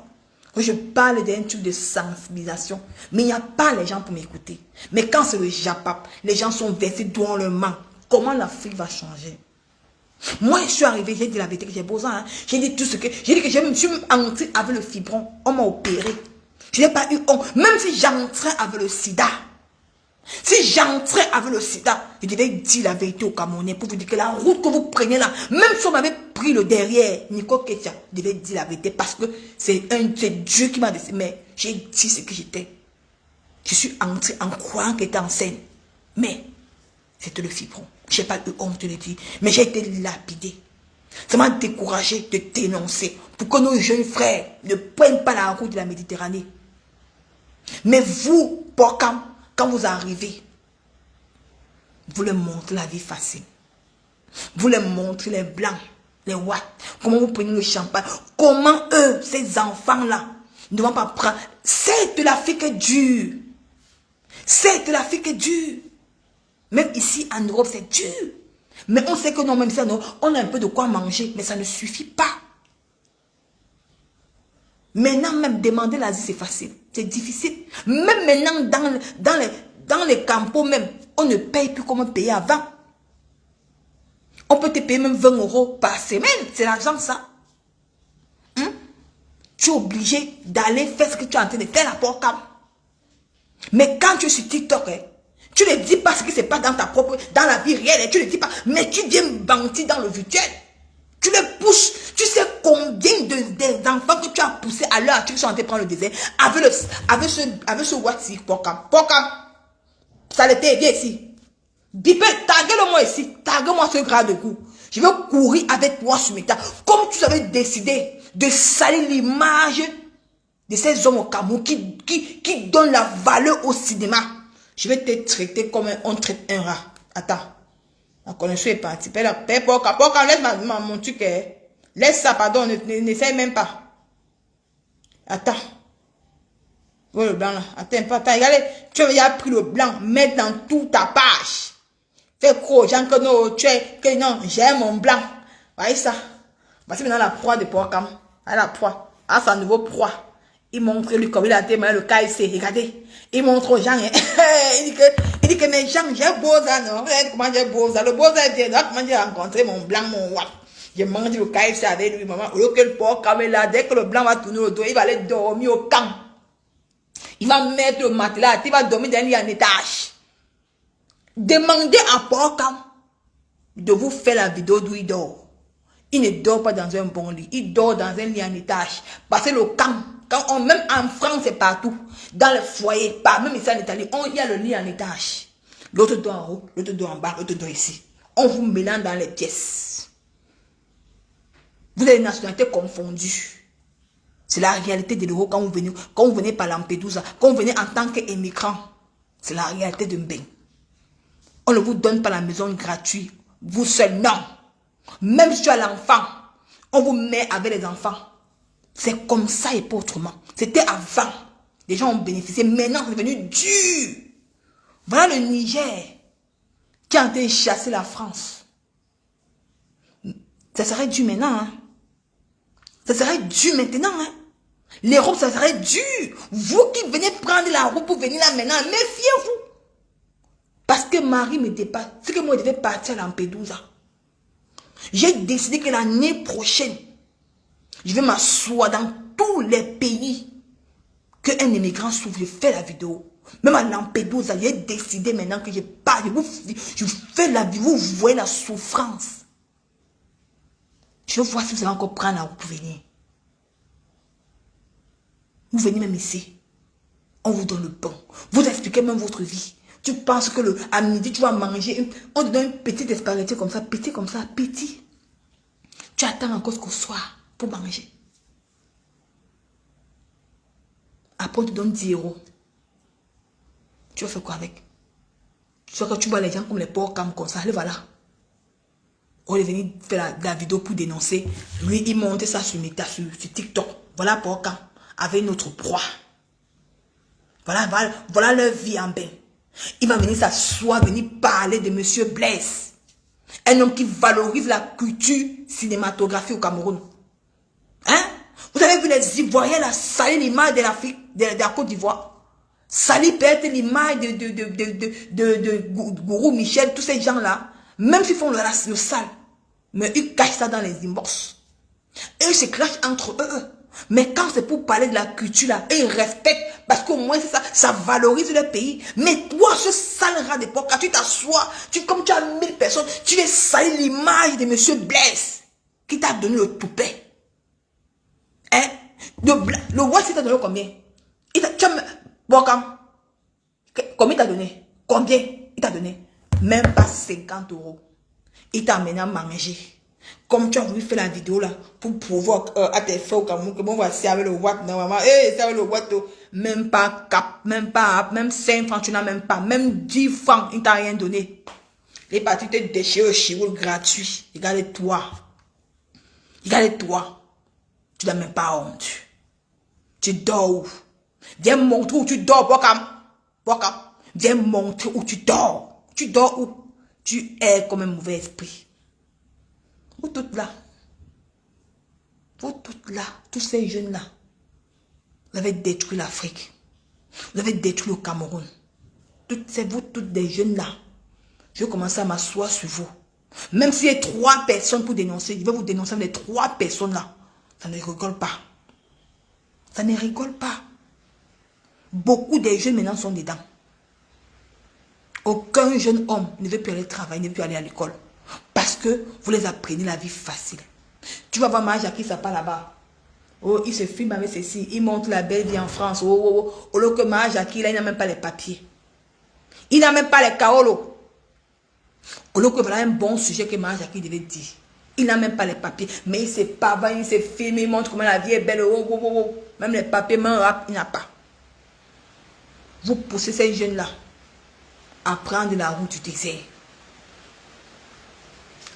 Je parle d'un truc de sensibilisation. Mais il n'y a pas les gens pour m'écouter. Mais quand c'est le Japap, les gens sont versés dans le main. Comment l'Afrique va changer? Moi, je suis arrivé, j'ai dit la vérité que j'ai besoin. Hein. J'ai dit tout ce que... J'ai dit que je me suis entré avec le fibron. On m'a opéré. Je n'ai pas eu honte. Même si j'entrais avec le sida. Si j'entrais avec le sida, je devais dire la vérité aux Camerounais pour vous dire que la route que vous prenez là, même si on m'avait pris le derrière, Nico Ketia, je devais dire la vérité parce que c'est Dieu qui m'a décidé. Mais j'ai dit ce que j'étais. Je suis entré en croyant qu'elle était en scène. Mais c'était le fibron. Je n'ai pas eu honte de le dire. Mais j'ai été lapidé. Ça m'a découragé de dénoncer pour que nos jeunes frères ne prennent pas la route de la Méditerranée. Mais vous, Porcam, quand vous arrivez, vous leur montrez la vie facile. Vous leur montrez les blancs, les watts, comment vous prenez le champagne, comment eux, ces enfants-là, ne vont pas prendre. C'est de l'Afrique dure. C'est de l'Afrique dure. Même ici en Europe, c'est dur. Mais on sait que non, même ça, non, on a un peu de quoi manger, mais ça ne suffit pas. Maintenant, même demander l'Asie, c'est facile. C'est difficile. Même maintenant, dans les campos, même, on ne paye plus comme on payait avant. On peut te payer même 20 € par semaine. C'est l'argent, ça. Tu es obligé d'aller faire ce que tu es en train de faire, la porcam. Mais quand tu es sur TikTok, tu ne dis pas ce qui se passe dans dans la vie réelle. Tu ne dis pas, mais tu viens bantir dans le virtuel. Tu les pousses. Tu sais combien d'enfants que tu as poussés à l'heure actuelle qui sont en train de prendre le désert avec ce WhatsApp, porcam. Porcam. Ça l'était, viens ici. Bipé, tague-le-moi ici. Tague-moi ce gras de goût. Je vais courir avec toi sur mes tas. Comme tu avais décidé de salir l'image de ces hommes au Cameroun qui donnent la valeur au cinéma. Je vais te traiter comme on traite un rat. Attends. La connexion est partie. Porcam, laisse mon truc. Laisse ça, pardon. N'essaye même pas. Attends. Oh, le blanc là. Attends pas. Attends, regardez. Tu as pris le blanc. Mets dans toute ta page. Fais croire aux gens que non, que non, j'aime mon blanc. Voyez ça. Voici maintenant la proie de Porcam. Ah, la proie. Ah, sa nouveau proie. Il montre lui comme il a témoigné le KFC. Regardez. Il montre aux gens. il dit que mes gens, j'ai beau ça, non? Regardez comment j'ai beau ça. Le beau ça, c'est comment j'ai rencontré mon blanc, mon wap. J'ai mangé le KFC avec lui, maman. Au lieu que le Porcam est là, dès que le blanc va tourner le dos, il va aller dormir au camp. Il va mettre le matelas, il va dormir dans un lit en étage. Demandez à Porcam de vous faire la vidéo d'où il dort. Il ne dort pas dans un bon lit. Il dort dans un lit en étage. Parce que le camp, même en France, c'est partout. Dans le foyer, même ici en Italie, il y a le lit en étage. L'autre dort en haut, l'autre dort en bas, l'autre dort ici. On vous mélange dans les pièces. Vous avez une nationalité confondue. C'est la réalité de l'euro quand vous venez par Lampedusa, quand vous venez en tant qu'émigrant. C'est la réalité de Mbeng. On ne vous donne pas la maison gratuite. Vous seul, non. Même si tu as l'enfant, on vous met avec les enfants. C'est comme ça et pas autrement. C'était avant. Les gens ont bénéficié. Maintenant, c'est devenu dur. Voilà le Niger qui a été chassé la France. Ça serait dur maintenant. Hein? Ça serait dur maintenant. Hein? L'Europe, ça serait dur. Vous qui venez prendre la route pour venir là maintenant, méfiez-vous. Parce que Marie me dépasse. C'est que moi, je devais partir à Lampedusa. J'ai décidé que l'année prochaine, je vais m'asseoir dans tous les pays qu'un immigrant souffre. Je fais la vidéo. Même à Lampedusa, j'ai décidé maintenant que je pars. Je fais la vidéo. Vous voyez la souffrance. Je veux voir si vous allez encore prendre la route pour venir. Vous venez même ici. On vous donne le pain. Vous expliquez même votre vie. Tu penses que à midi, tu vas manger. On te donne une petite spaghetti comme ça, petit. Tu attends encore jusqu'au soir pour manger. Après, on te donne 10 €. Tu vas faire quoi avec? Soit que tu vois les gens comme les Porcam comme ça. Allez, voilà. On est venu faire la vidéo pour dénoncer. Lui, il monte ça sur TikTok. Voilà Porcam avec notre proie. Voilà leur vie en bain. Il va venir s'asseoir, venir parler de Monsieur Blaise. Un homme qui valorise la culture cinématographique au Cameroun. Hein? Vous avez vu les Ivoiriens là, salir l'image de l'Afrique, de la Côte d'Ivoire. Salir peut-être l'image de Gourou Michel, tous ces gens-là. Même s'ils font le sale. Mais ils cachent ça dans les inbox. Et ils se clashent entre eux. Mais quand c'est pour parler de la culture là, ils respectent. Parce qu'au moins, c'est ça, ça valorise le pays. Mais toi, ce sale rat de porc, quand tu t'assois, comme tu as 1000 personnes, tu veux salir l'image de monsieur Blaise, qui t'a donné le toupet. Hein? Le roi, il t'a donné combien? Combien il t'a donné? Combien il t'a donné? Même pas 50 €. Il t'a amené à manger. Comme tu as voulu faire la vidéo là, pour pouvoir à tes frères au Cameroun, que bon, voici avec le Watt, normalement, c'est avec le Watt, même pas cap, même pas, même 5 francs, tu n'as même pas, même 10 francs, il t'a rien donné. Les parties te déchirent au chiroul gratuit. Regarde-toi. Regarde-toi. Tu n'as même pas honte. Tu dors où? Viens montrer où tu dors, Bokam. Bokam. Viens montrer où tu dors. Tu dors où? Tu es comme un mauvais esprit. Vous toutes là. Vous toutes là. Tous ces jeunes là. Vous avez détruit l'Afrique. Vous avez détruit le Cameroun. C'est vous toutes des jeunes là. Je vais commencer à m'asseoir sur vous. Même s'il y a 3 personnes pour dénoncer, je vais vous dénoncer avec les 3 personnes là. Ça ne rigole pas. Ça ne rigole pas. Beaucoup des jeunes maintenant sont dedans. Aucun jeune homme ne veut plus aller travailler, ne veut plus aller à l'école. Parce que vous les apprenez la vie facile. Tu vas voir Mahajaki, ça part là-bas. Oh, il se filme avec ceci. Il montre la belle vie en France. Au lieu que Mahajaki, là, il n'a même pas les papiers. Il n'a même pas les kaolos. Au lieu que voilà un bon sujet que Mahajaki devait dire. Il n'a même pas les papiers. Mais il se pavane, il se filme, il montre comment la vie est belle. Même les papiers, même rap, il n'a pas. Vous poussez ces jeunes-là à prendre la route du désert.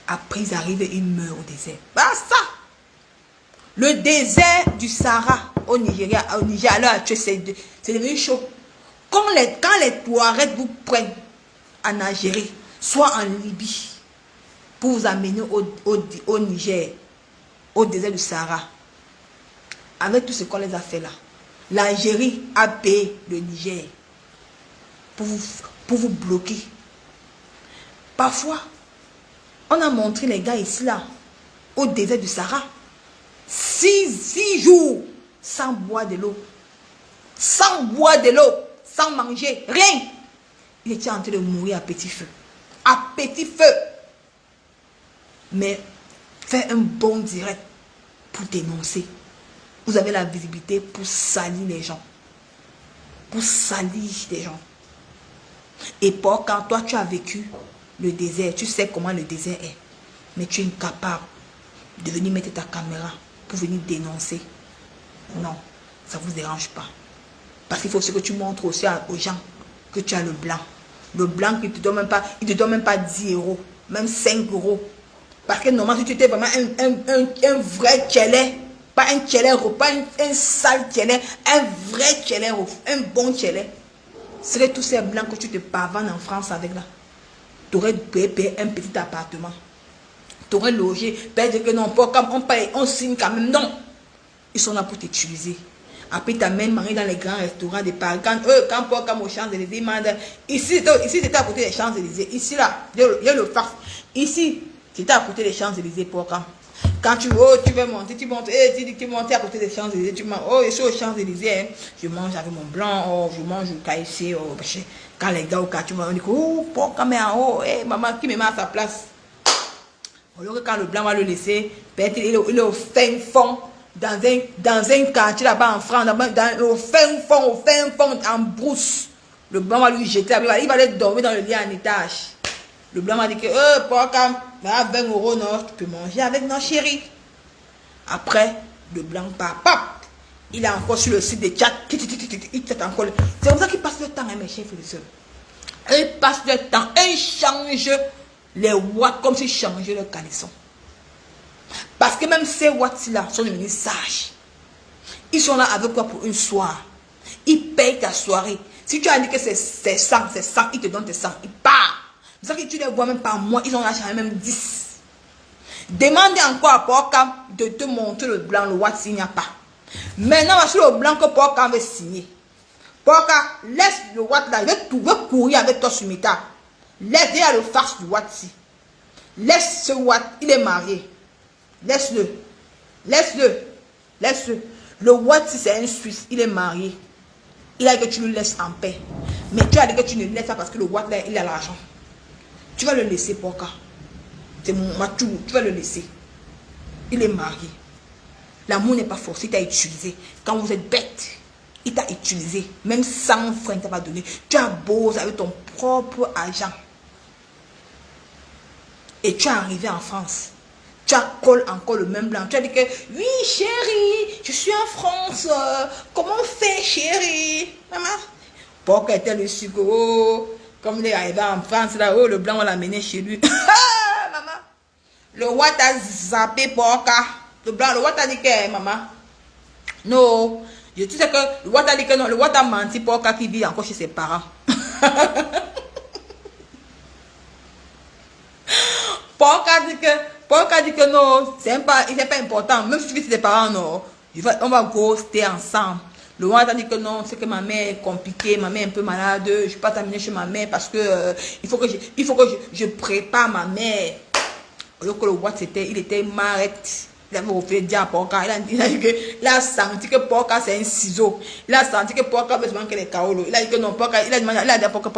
Après, ils arrivent et ils meurent au désert. Bah ça! Le désert du Sahara au Nigeria, à l'heure actuelle, c'est devenu chaud. Quand les Touaregs vous prennent en Algérie, soit en Libye, pour vous amener au Niger, au désert du Sahara, avec tout ce qu'on les a fait là, l'Algérie a payé le Niger pour vous bloquer. Parfois, on a montré les gars ici là, au désert du Sahara, 6 jours sans boire de l'eau, sans boire de l'eau, sans manger, rien. Il était en train de mourir à petit feu. À petit feu. Mais faites un bon direct pour dénoncer. Vous avez la visibilité pour salir les gens. Pour salir les gens. Et pour quand toi tu as vécu le désert, tu sais comment le désert est. Mais tu es incapable de venir mettre ta caméra pour venir dénoncer. Non, ça ne vous dérange pas. Parce qu'il faut aussi que tu montres aussi aux gens que tu as le blanc. Le blanc qui ne te donne même pas, il ne te donne même pas 10 €, même 5 €. Parce que normalement, si tu étais vraiment un vrai tchélé, pas un tchélé, pas un sale tchélé, un vrai tchélé, un bon tchélé, seraient tous ces blancs que tu te pavanes en France avec là. Tu aurais payé un petit appartement. Tu aurais logé. Peut-être dire que non, comme on paye, on signe quand même. Non. Ils sont là pour t'utiliser. Après, tu amènes manger dans les grands restaurants de Paris. Quand comme aux Champs-Élysées, ici, c'était à côté des Champs-Élysées. Ici, là, il y a le farce. Ici, c'était à côté des Champs-Élysées pour quand tu veux monter, tu montes à côté des Champs-Élysées, tu manges, je suis aux Champs-Élysées, hein, je mange avec mon blanc, je mange au KFC, quand les gars au quartier, on dit, pourquoi mais en haut, maman, qui me met à sa place? Alors que quand le blanc va le laisser, peut-être il est au fin fond, dans un quartier là-bas en France, au fin fond, en brousse, le blanc va lui jeter, il va aller dormir dans le lit en étage. Le blanc m'a dit que, pourquoi, 20 €, non, tu peux manger avec nos chéris. Après, le blanc part, pap, il est encore sur le site de chat, il chat encore. C'est comme ça qu'il passe le temps, hein, mes chers frères et sœurs. Il passe le temps, il change les watts comme s'il changeait le caleçon. Parce que même ces watts-là sont devenus sages. Ils sont là avec toi pour une soirée. Ils payent ta soirée. Si tu as dit que c'est 100, ils te donnent tes 100, ils partent. C'est ça que tu les vois même par mois, ils ont lâché même 10. Demandez encore à Porcam de te montrer le blanc, le Watt s'il n'y a pas. Maintenant, voici le blanc que Porcam veut signer. Porcam, laisse le Watt là, je vais courir avec toi sur Meta. Laisse le farce du Watt ci. Laisse ce Watt, il est marié. Laisse-le. Le Watt ci, c'est un Suisse, il est marié. Il a dit que tu le laisses en paix. Mais tu as dit que tu ne le laisses pas parce que le roi, il a l'argent. Tu vas le laisser, Porka. C'est mon matou, tu vas le laisser. Il est marié. L'amour n'est pas forcé, il t'a utilisé. Quand vous êtes bête, il t'a utilisé. Même 100 francs, il t'a pas donné. Tu as beau avec ton propre argent. Et tu es arrivé en France. Tu as collé encore le même blanc. Tu as dit que, oui, chérie, je suis en France. Comment on fait, chérie? Maman? Porka était le sucre. Oh, comme il est arrivé en France, là, oh, le blanc, on l'a mené chez lui. Maman. Le roi t'a zappé, Porka. Le roi t'a dit que, maman. Non. Je sais que le roi t'a dit que non. Le roi t'a menti, Porka, qui vit encore chez ses parents. Porka dit que non, c'est pas important. Même si tu vis chez tes parents, non. On va ghoster ensemble. Le roi t'a dit que non, c'est que ma mère est compliquée, ma mère est un peu malade, je ne vais pas t'amener chez ma mère parce que il faut que je prépare ma mère. Alors que le roi, il était marrette. Il avait refait dire à Porka. Il a senti que Porka c'est un ciseau. Il a senti que Porka veut se manquer les kaolo. Il a dit que non, Porka, il a dit à Porka,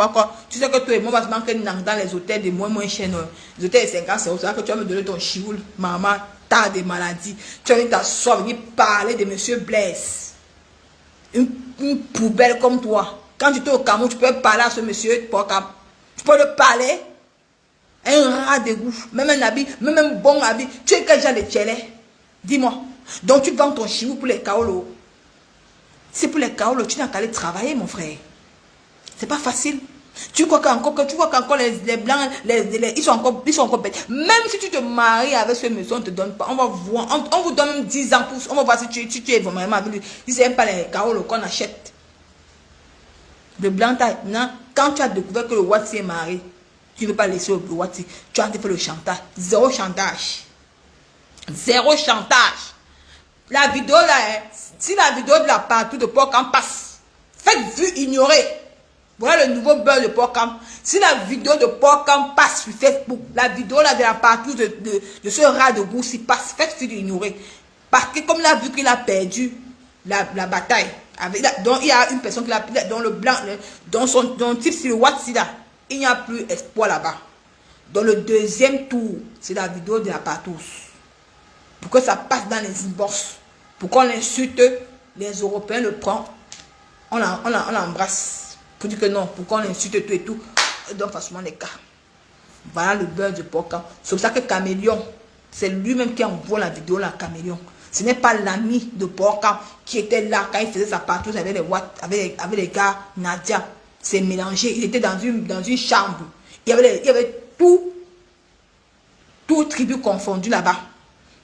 tu sais que toi et moi, on va se manquer dans les hôtels de moins chers. Les hôtels de 50 €, c'est que tu vas me donner ton chioul. Maman, t'as des maladies. Tu vas venir t'asseoir, venir parler de monsieur Blaise. Une poubelle comme toi. Quand tu étais au Cameroun, tu peux parler à ce monsieur Porka. Tu peux le parler. Un rat de goût, même un habit, même un bon habit. Tu es quel genre de tchélé? Dis-moi. Donc tu vends ton chivou pour les kaolo. C'est pour les kaolo, tu n'as qu'à aller travailler, mon frère. C'est pas facile. Tu crois qu'encore les blancs, ils sont encore bêtes. Même si tu te maries avec ce monsieur, on ne te donne pas. On va voir, on vous donne même 10 ans pour. On va voir si tu es vraiment avec lui. Si c'est même pas les kaolo qu'on achète. Le blanc, quand tu as découvert que le Watsi est marié, tu ne veux pas laisser le Watsi. Tu as fait le chantage. Zéro chantage. Zéro chantage. La vidéo là, si la vidéo de la partout de Porkam passe, faites vue ignorer. Voilà le nouveau beurre de Porkam. Si la vidéo de Porkam passe sur Facebook, la vidéo là de la partout de ce rat de goût s'y passe, faites vue ignorer. Parce que comme il a vu qu'il a perdu la bataille, donc il y a une personne qui l'a dans le blanc, dans son type sur le Watsi là. Il n'y a plus espoir là-bas. Dans le deuxième tour, c'est la vidéo de la partouze. Pour que ça passe dans les inbox. Pour qu'on l'insulte, les Européens le prennent. On l'embrasse. Pour dire que non, pour qu'on l'insulte tout et tout. Donc, facilement les cas. Voilà le beurre de Porkam. C'est pour ça que Caméléon, c'est lui-même qui envoie la vidéo là, Caméléon. Ce n'est pas l'ami de Porkam qui était là quand il faisait sa partouze avec les gars Nadia. C'est mélangé. Il était dans une chambre. Il y avait tout tribu confondu là-bas.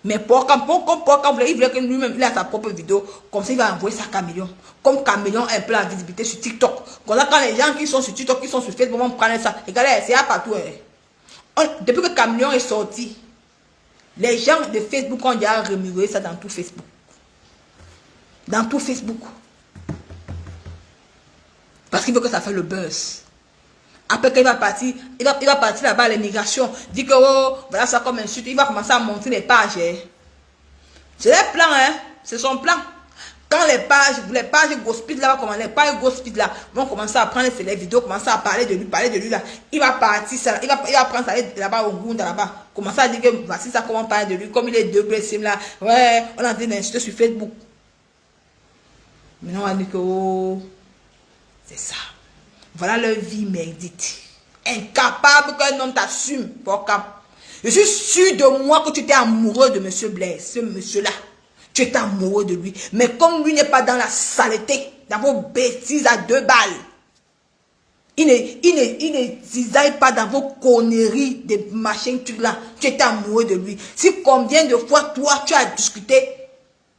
Mais Porkam voulait, il voulait que lui-même, il a sa propre vidéo. Comme ça, il va envoyer sa Caméléon. Comme Caméléon a un peu la visibilité sur TikTok. Comme ça, quand les gens qui sont sur TikTok, qui sont sur Facebook, vont prendre ça. Regardez, c'est là partout. Depuis que Caméléon est sorti, les gens de Facebook ont déjà remué ça dans tout Facebook. Dans tout Facebook. Parce qu'il veut que ça fasse le buzz. Après qu'il va partir, il va partir là-bas à l'immigration. Dit que oh, voilà ça comme insulte. Il va commencer à monter les pages. C'est les plans, hein. C'est son plan. Quand les pages gospel là, les pages gospel là vont commencer à prendre les vidéos, commencer à parler de lui là. Il va partir, ça, il va prendre ça là-bas au Gunda là-bas. Commencer à dire que voici ça comment parler de lui, comme il est deux blessés là. Ouais, on a en train d'insulter sur Facebook. Maintenant on va dire que oh, c'est ça. Voilà leur vie merdite. Incapable qu'un homme t'assume. Porkam. Je suis sûr de moi que tu étais amoureux de monsieur Blaise. Ce monsieur-là. Tu étais amoureux de lui. Mais comme lui n'est pas dans la saleté, dans vos bêtises à 2 balles, il ne cisaille pas dans vos conneries de machin truc là. Tu étais amoureux de lui. Si combien de fois toi tu as discuté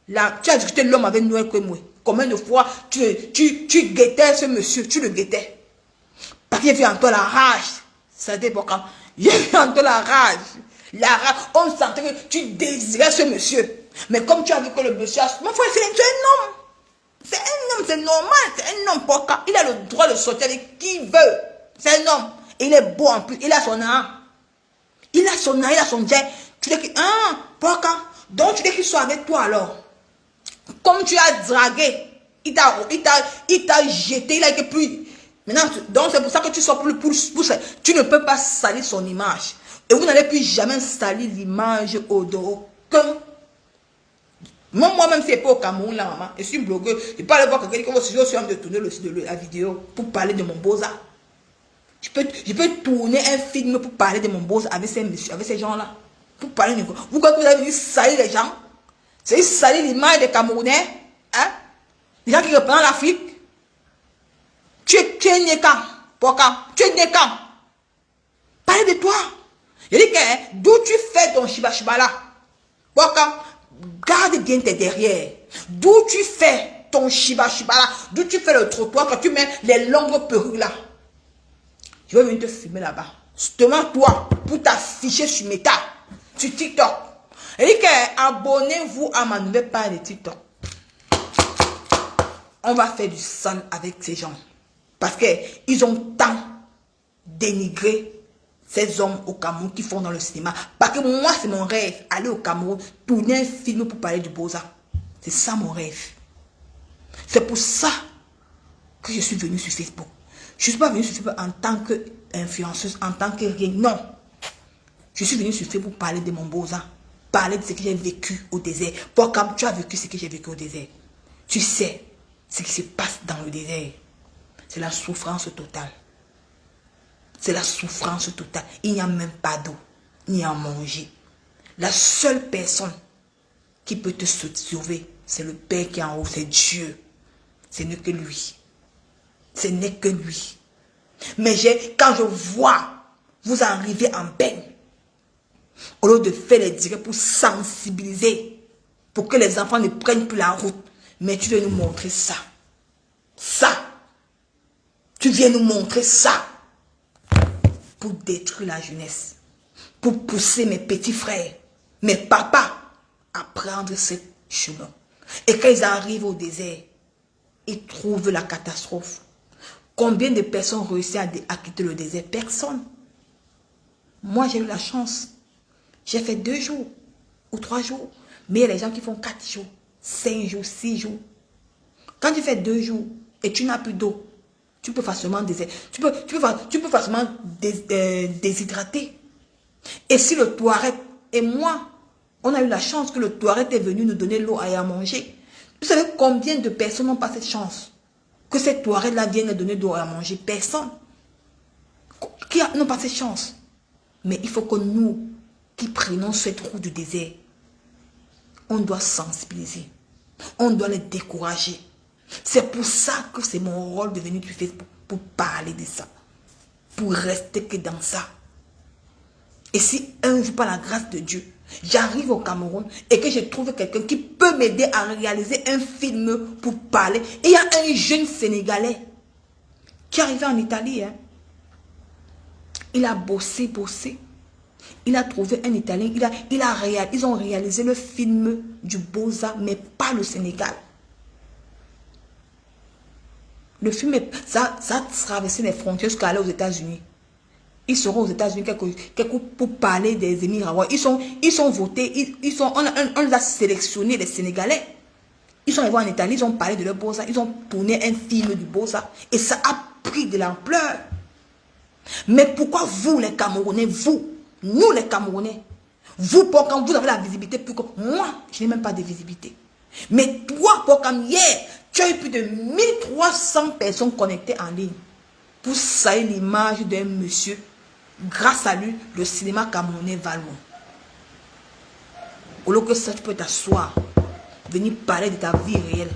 l'homme avec Noël Kouemoué. Combien de fois tu guettais ce monsieur, tu le guettais. Parce qu'il y avait en toi la rage. Ça dépend quand. Il y avait en toi la rage. La rage. On sentait que tu désirais ce monsieur. Mais comme tu as vu que le monsieur a... Mon frère, c'est un homme. C'est un homme, c'est normal. C'est un homme. Pourquoi? Il a le droit de sortir avec qui il veut. C'est un homme. Et il est beau en plus. Il a son âme. Il a son âme, il a son jet. Tu dis que... Ah, pourquoi? Donc tu dis qu'il soit avec toi alors. Comme tu as dragué Il t'a jeté, il a été plus... Maintenant, donc c'est pour ça que tu sors pour ça. Tu ne peux pas salir son image. Et vous n'allez plus jamais salir l'image d'aucun. Moi-même, c'est pas au Cameroun, là, maman. Je suis blogueuse. Je peux aller voir quelqu'un qui va se dire, de tourner la vidéo pour parler de mon beau-ça. Je peux tourner un film pour parler de mon boss avec ces gens-là. Pour parler de... Vous croyez que vous avez vu salir les gens? C'est salir l'image des Camerounais. Hein? Les gens qui représentent l'Afrique. Tu es né quand? Pourquoi? Tu es né quand? Parlez de toi. Je dis que d'où tu fais ton chiba là? Pourquoi? Garde bien tes derrière. D'où tu fais ton chiba là? D'où tu fais le trottoir quand tu mets les longues perruques là? Je vais venir te filmer là-bas. Demande-toi pour t'afficher sur Meta, sur TikTok. Et dit que abonnez-vous à ma nouvelle page de TikTok. On va faire du sale avec ces gens. Parce qu'ils ont tant dénigré ces hommes au Cameroun qui font dans le cinéma. Parce que moi, c'est mon rêve. Aller au Cameroun, tourner un film pour parler du Beaux-Arts. C'est ça mon rêve. C'est pour ça que je suis venue sur Facebook. Je ne suis pas venue sur Facebook en tant qu'influenceuse, en tant que rien. Non. Je suis venue sur Facebook pour parler de mon Beaux-Arts. Parler de ce que j'ai vécu au désert. Pourquoi tu as vécu ce que j'ai vécu au désert? Tu sais ce qui se passe dans le désert. C'est la souffrance totale. C'est la souffrance totale. Il n'y a même pas d'eau, ni à manger. La seule personne qui peut te sauver, c'est le Père qui est en haut, c'est Dieu. Ce n'est que lui. Ce n'est que lui. Mais quand je vois vous arriver en peine, au lieu de faire les directs pour sensibiliser, pour que les enfants ne prennent plus la route, mais tu viens nous montrer ça. Ça. Tu viens nous montrer ça. Pour détruire la jeunesse. Pour pousser mes petits frères, mes papas, à prendre ce chemin. Et quand ils arrivent au désert, ils trouvent la catastrophe. Combien de personnes réussissent à quitter le désert? Personne. Moi, j'ai eu la chance. J'ai fait 2 jours ou 3 jours. Mais il y a les gens qui font 4 jours, 5 jours, 6 jours. Quand tu fais 2 jours et tu n'as plus d'eau, tu peux facilement facilement déshydrater. Et si le Touareg et moi, on a eu la chance que le Touareg est venu nous donner l'eau à manger. Vous savez combien de personnes n'ont pas cette chance? Que cette Touareg-là vienne nous donner de l'eau à manger? Personne. Qui n'ont pas cette chance? Mais il faut que nous, qui prenons cette route du désert, on doit sensibiliser. On doit les décourager. C'est pour ça que c'est mon rôle de venir sur Facebook pour parler de ça. Pour rester que dans ça. Et si un jour, par la grâce de Dieu, j'arrive au Cameroun et que je trouve quelqu'un qui peut m'aider à réaliser un film pour parler. Et il y a un jeune Sénégalais qui est arrivé en Italie. Hein. Il a bossé. Il a trouvé un Italien. Ils ont réalisé le film du Beaux-Arts, mais pas le Sénégal. Le film, ça a traversé les frontières jusqu'à aller aux États-Unis. Ils seront aux États-Unis pour parler des Émirats. Ils sont votés. On les a sélectionnés, les Sénégalais. Ils sont allés en Italie, ils ont parlé de leur Beaux-Arts. Ils ont tourné un film du Beaux-Arts. Et ça a pris de l'ampleur. Mais pourquoi vous, les Camerounais, nous les Camerounais, quand vous avez la visibilité, plus que moi, je n'ai même pas de visibilité. Mais toi, comme hier, tu as eu plus de 1300 personnes connectées en ligne pour salir l'image d'un monsieur. Grâce à lui, le cinéma camerounais va loin. Au lieu que ça, tu peux t'asseoir, venir parler de ta vie réelle.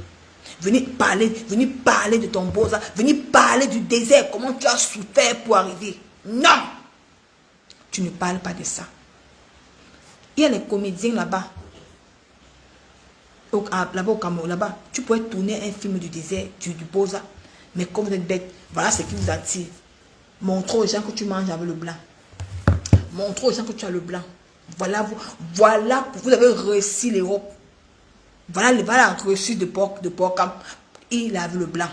Venir parler de ton Beaux-Arts, venir parler du désert, comment tu as souffert pour arriver. Non! Tu ne parles pas de ça. Il y a les comédiens là-bas. Là-bas au Cameroun, là-bas, tu pourrais tourner un film du désert, du Beaux-Arts. Mais comme vous êtes bête, voilà ce qui vous attire. Montre aux gens que tu manges avec le blanc. Montre aux gens que tu as le blanc. Voilà, vous avez réussi l'Europe. Voilà reçu de porc. Il avait le blanc.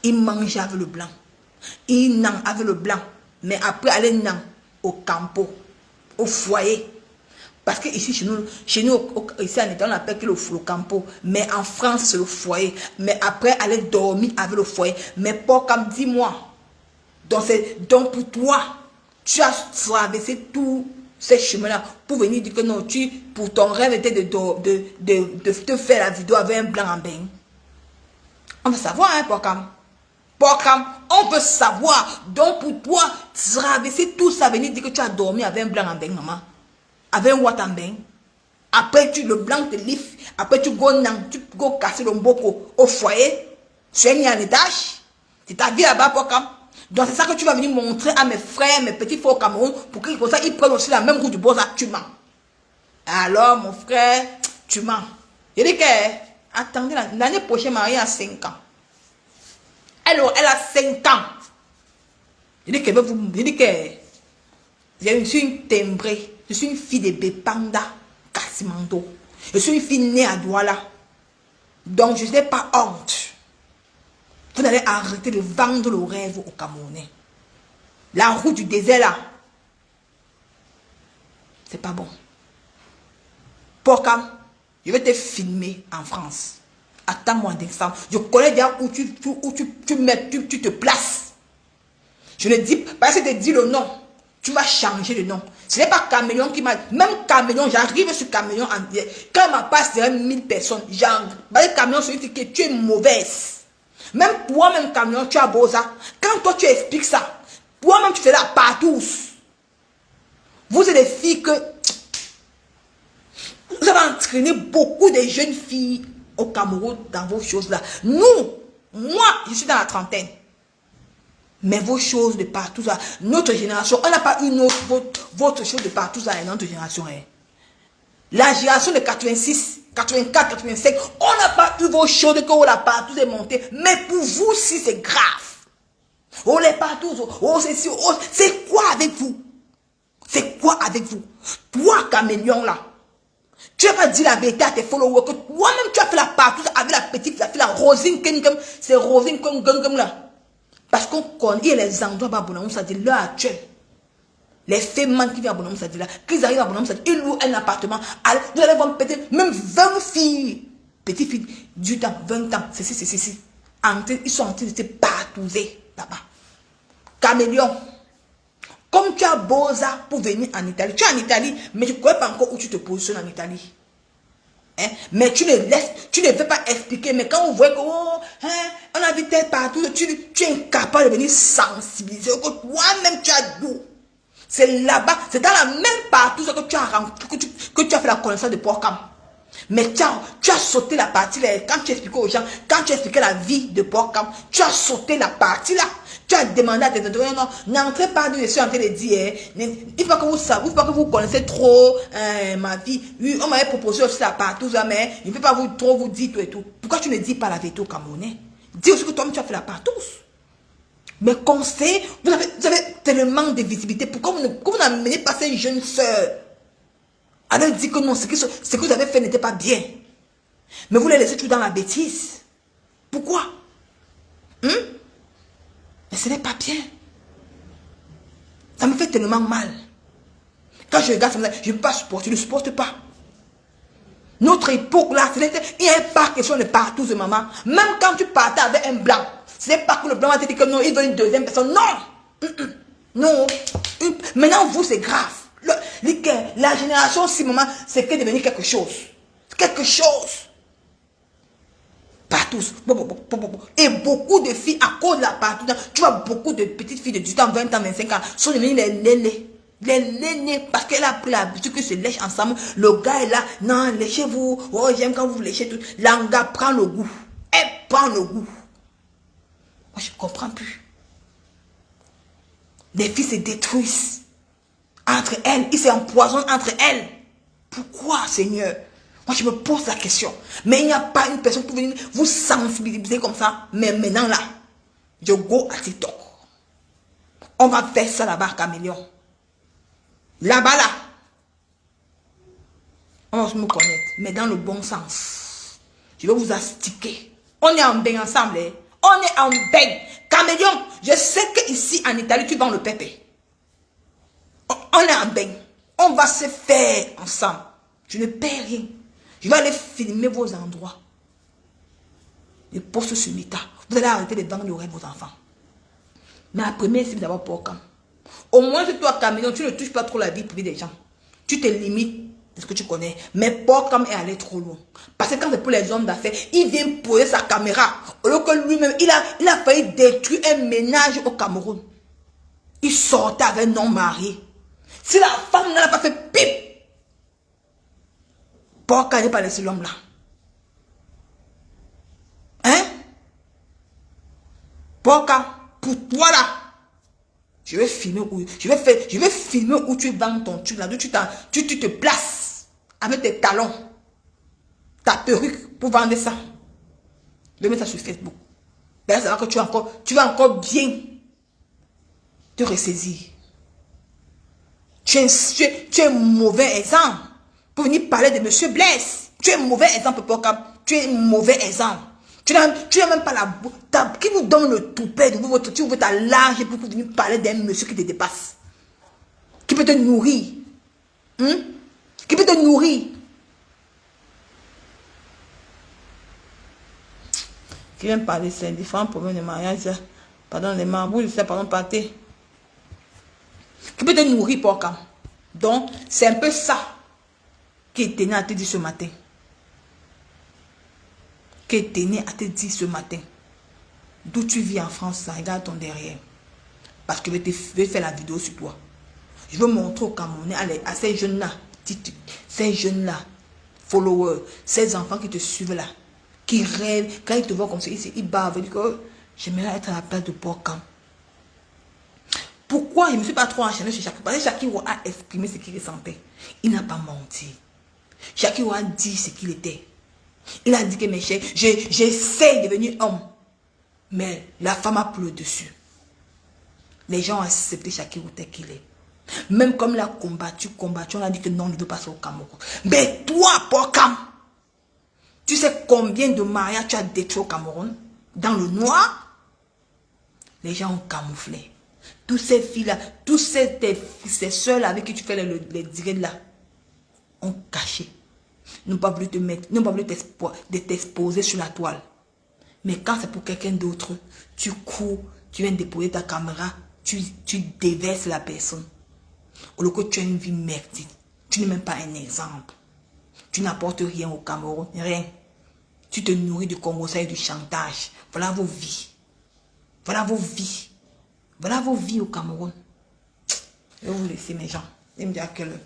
Il mange avec le blanc. Il n'a avec le blanc. Mais après, aller au campo, au foyer. Parce que ici, chez nous ici en Italie, on appelle que le campo. Mais en France, c'est le foyer. Mais après, aller dormir avec le foyer. Mais pas comme dis-moi. Donc pour toi, tu as traversé tous ces chemins-là pour venir dire que non, pour ton rêve était de te faire la vidéo avec un blanc en bain. On veut savoir, hein, Porcam, on veut savoir. Donc pour toi, traverser tout ça, venir dire que tu as dormi avec un blanc en bain, maman. Avec un what en bain. Après, le blanc te livre. Après, tu go casser le mboko au foyer. Tu es mis en étage. Tu t'as vu là-bas, Porcam. Donc c'est ça que tu vas venir montrer à mes frères, mes petits frères au Cameroun, pour qu'ils prennent aussi la même route du Boza. Tu mens. Alors, mon frère, tu mens. Je dis que, attendez, l'année prochaine, Marie a 5 ans. Elle a 5 ans. Je dis que, je suis une timbrée. Je suis une fille de Bepanda, Kassimando. Je suis une fille née à Douala. Donc, je n'ai pas honte. Vous allez arrêter de vendre le rêve aux Camerounais. La route du désert là, c'est pas bon. Porcam, je vais te filmer en France. Attends-moi décembre. Je connais déjà où tu te places. Je ne dis pas, parce que je te dis le nom. Tu vas changer le nom. Ce n'est pas Caméléon qui m'a... Même Caméléon, j'arrive sur Caméléon en direct. Quand il m'a passé 1000 personnes, j'arrive. Caméléon, c'est que tu es mauvaise. Même toi-même, Caméléon, tu as beau ça. Quand toi, tu expliques ça, toi-même, tu fais la partouze. Vous êtes des filles que... Vous avez entraîné beaucoup de jeunes filles au Cameroun dans vos choses-là. Moi, je suis dans la trentaine. Mais vos choses de partout, ça, notre génération, on n'a pas eu votre chose de partout, ça, notre génération. Hein. La génération de 86, 84, 85, on n'a pas eu vos choses de que la partout est montée. Mais pour vous, si c'est grave. Oh, les partout, oh, c'est quoi avec vous? C'est quoi avec vous? Toi, Caméléon, là, tu n'as pas dit la vérité à tes followers que toi-même, tu as fait la partout avec la petite, la Rosine, c'est Rosine, comme là. Parce qu'on connaît les endroits à Bonamou, ça dit l'heure actuelle. Les femmes qui viennent à Bonamou, ça dit là, qu'ils arrivent à Bonamou, ça dit, ils louent un appartement. Vous allez voir peut-être même 20 filles, petites filles, du temps, 20 ans, c'est. Ils sont en train de se partouzer là-bas. Caméléon, comme tu as beau ça pour venir en Italie, tu es en Italie, mais tu ne connais pas encore où tu te positionnes en Italie. Hein? Mais tu ne veux pas expliquer. Mais quand on voit que on a vu tel partout, tu es incapable de venir sensibiliser. Que toi-même tu as d'où. C'est là-bas, c'est dans la même partout que tu as fait la connaissance de Porcam. Mais tu as sauté la partie là. Quand tu expliquais aux gens, quand tu expliquais la vie de Porcam, tu as sauté la partie là. Tu as demandé à tes autorités, non, n'entrez pas de dessus en train de dire, il faut que vous savez, il faut que vous connaissez trop ma vie. Oui, on m'avait proposé aussi la partout, mais il ne peut pas trop vous dire tout et tout. Pourquoi tu ne dis pas la vérité au Camerounais? Dis aussi que toi-même tu as fait la partout. Mais conseil, vous avez tellement de visibilité. Pourquoi vous n'amenez pas ces jeunes sœurs à leur dire que non, ce que vous avez fait n'était pas bien. Mais vous les laissez tout dans la bêtise. Pourquoi? Mais ce n'est pas bien. Ça me fait tellement mal. Quand je regarde ça, je ne peux pas supporter, je ne supporte pas. Notre époque là, il n'y a pas question de partout, maman. Même quand tu partais avec un blanc, ce n'est pas que le blanc va te dire que non, il veut une deuxième personne. Non. Non. Maintenant, vous, c'est grave. La génération, si maman, c'est que devenir quelque chose. Quelque chose. Partout. Et beaucoup de filles, à cause de la partout, tu vois beaucoup de petites filles de 18 ans, 20 ans, 25 ans, sont devenues les nénés. Les nénés, parce qu'elle a pris l'habitude que se lèchent ensemble. Le gars est là, non, léchez-vous. Oh, j'aime quand vous léchez tout. L'anga prend le goût. Elle prend le goût. Moi, je ne comprends plus. Les filles se détruisent. Entre elles, ils s'empoisonnent entre elles. Pourquoi, Seigneur? Moi, je me pose la question. Mais il n'y a pas une personne pour venir vous sensibiliser comme ça. Mais maintenant, là, je go à TikTok. On va faire ça là-bas, Caméléon. Là-bas, là. On va se me connaître. Mais dans le bon sens. Je vais vous astiquer. On est en bain ensemble. Hein? On est en bain. Caméléon, je sais qu'ici, en Italie, tu vends le pépé. On est en bain. On va se faire ensemble. Je ne perds rien. Je vais aller filmer vos endroits. Les postes sur Meta. Vous allez arrêter de vendre vos enfants. Mais la première, c'est d'abord pour quand. Au moins, que toi, Cameroun, tu ne touches pas trop la vie privée des gens. Tu te limites de ce que tu connais. Mais Porcam est allé trop loin. Parce que quand c'est pour les hommes d'affaires, il vient poser sa caméra. Au lieu que lui-même, il a failli détruire un ménage au Cameroun. Il sortait avec un non marié. Si la femme n'a pas fait pip, Porcam n'est pas laissé l'homme là. Hein? Porcam, pour toi là. Je vais filmer où tu vends ton truc là, d'où tu te places avec tes talons, ta perruque pour vendre ça. Je vais mettre ça sur Facebook. Ben, ça va que tu vas encore bien te ressaisir. Tu es un mauvais exemple pour venir parler de Monsieur Blaise. Tu es un mauvais exemple pour tu es un mauvais exemple. Tu n'as même pas la bouche. Qui vous donne le toupet, tu ouvres ta large pour venir parler d'un monsieur qui te dépasse. Qui peut te nourrir. Qui peut te nourrir. Qui vient parler, c'est différents problèmes de mariage. Pardon, les marabouts, c'est pardon, pâté. Qui peut te nourrir, pour quand. Donc, c'est un peu ça qui tenait à te dire ce matin. Qui tenait à te dire ce matin. D'où tu vis en France, regarde ton derrière. Parce que je vais faire la vidéo sur toi. Je veux montrer au Camerounais, à ces jeunes-là, followers, ces enfants qui te suivent là, qui rêvent, quand ils te voient comme ça, ils bavent, ils disent que j'aimerais être à la place de Porcam. Pourquoi je ne me suis pas trop enchaîné sur Shakiro? Parce que Shakiro a exprimé ce qu'il ressentait. Il n'a pas menti. Shakiro a dit ce qu'il était. Il a dit que mes chers, j'essaie de devenir homme. Mais la femme a pris le dessus. Les gens ont accepté Shakiro tel qu'il est. Même comme il a combattu, on a dit que non, il ne veut pas ça au Cameroun. Mais toi, Porcam, tu sais combien de mariages tu as détruit au Cameroun? Dans le noir, les gens ont camouflé. Tous ces filles-là, tous ces soeurs avec qui tu fais les directs là, ont caché. Ils n'ont pas voulu te mettre, n'ont pas voulu t'exposer sur la toile. Mais quand c'est pour quelqu'un d'autre, tu cours, tu viens déposer ta caméra, tu déverses la personne. Au lieu que tu as une vie merdique, tu n'es même pas un exemple. Tu n'apportes rien au Cameroun, rien. Tu te nourris du Congo et du chantage. Voilà vos vies. Voilà vos vies. Voilà vos vies au Cameroun. Je vais vous laisser mes gens. Ils me disent à quelle heure.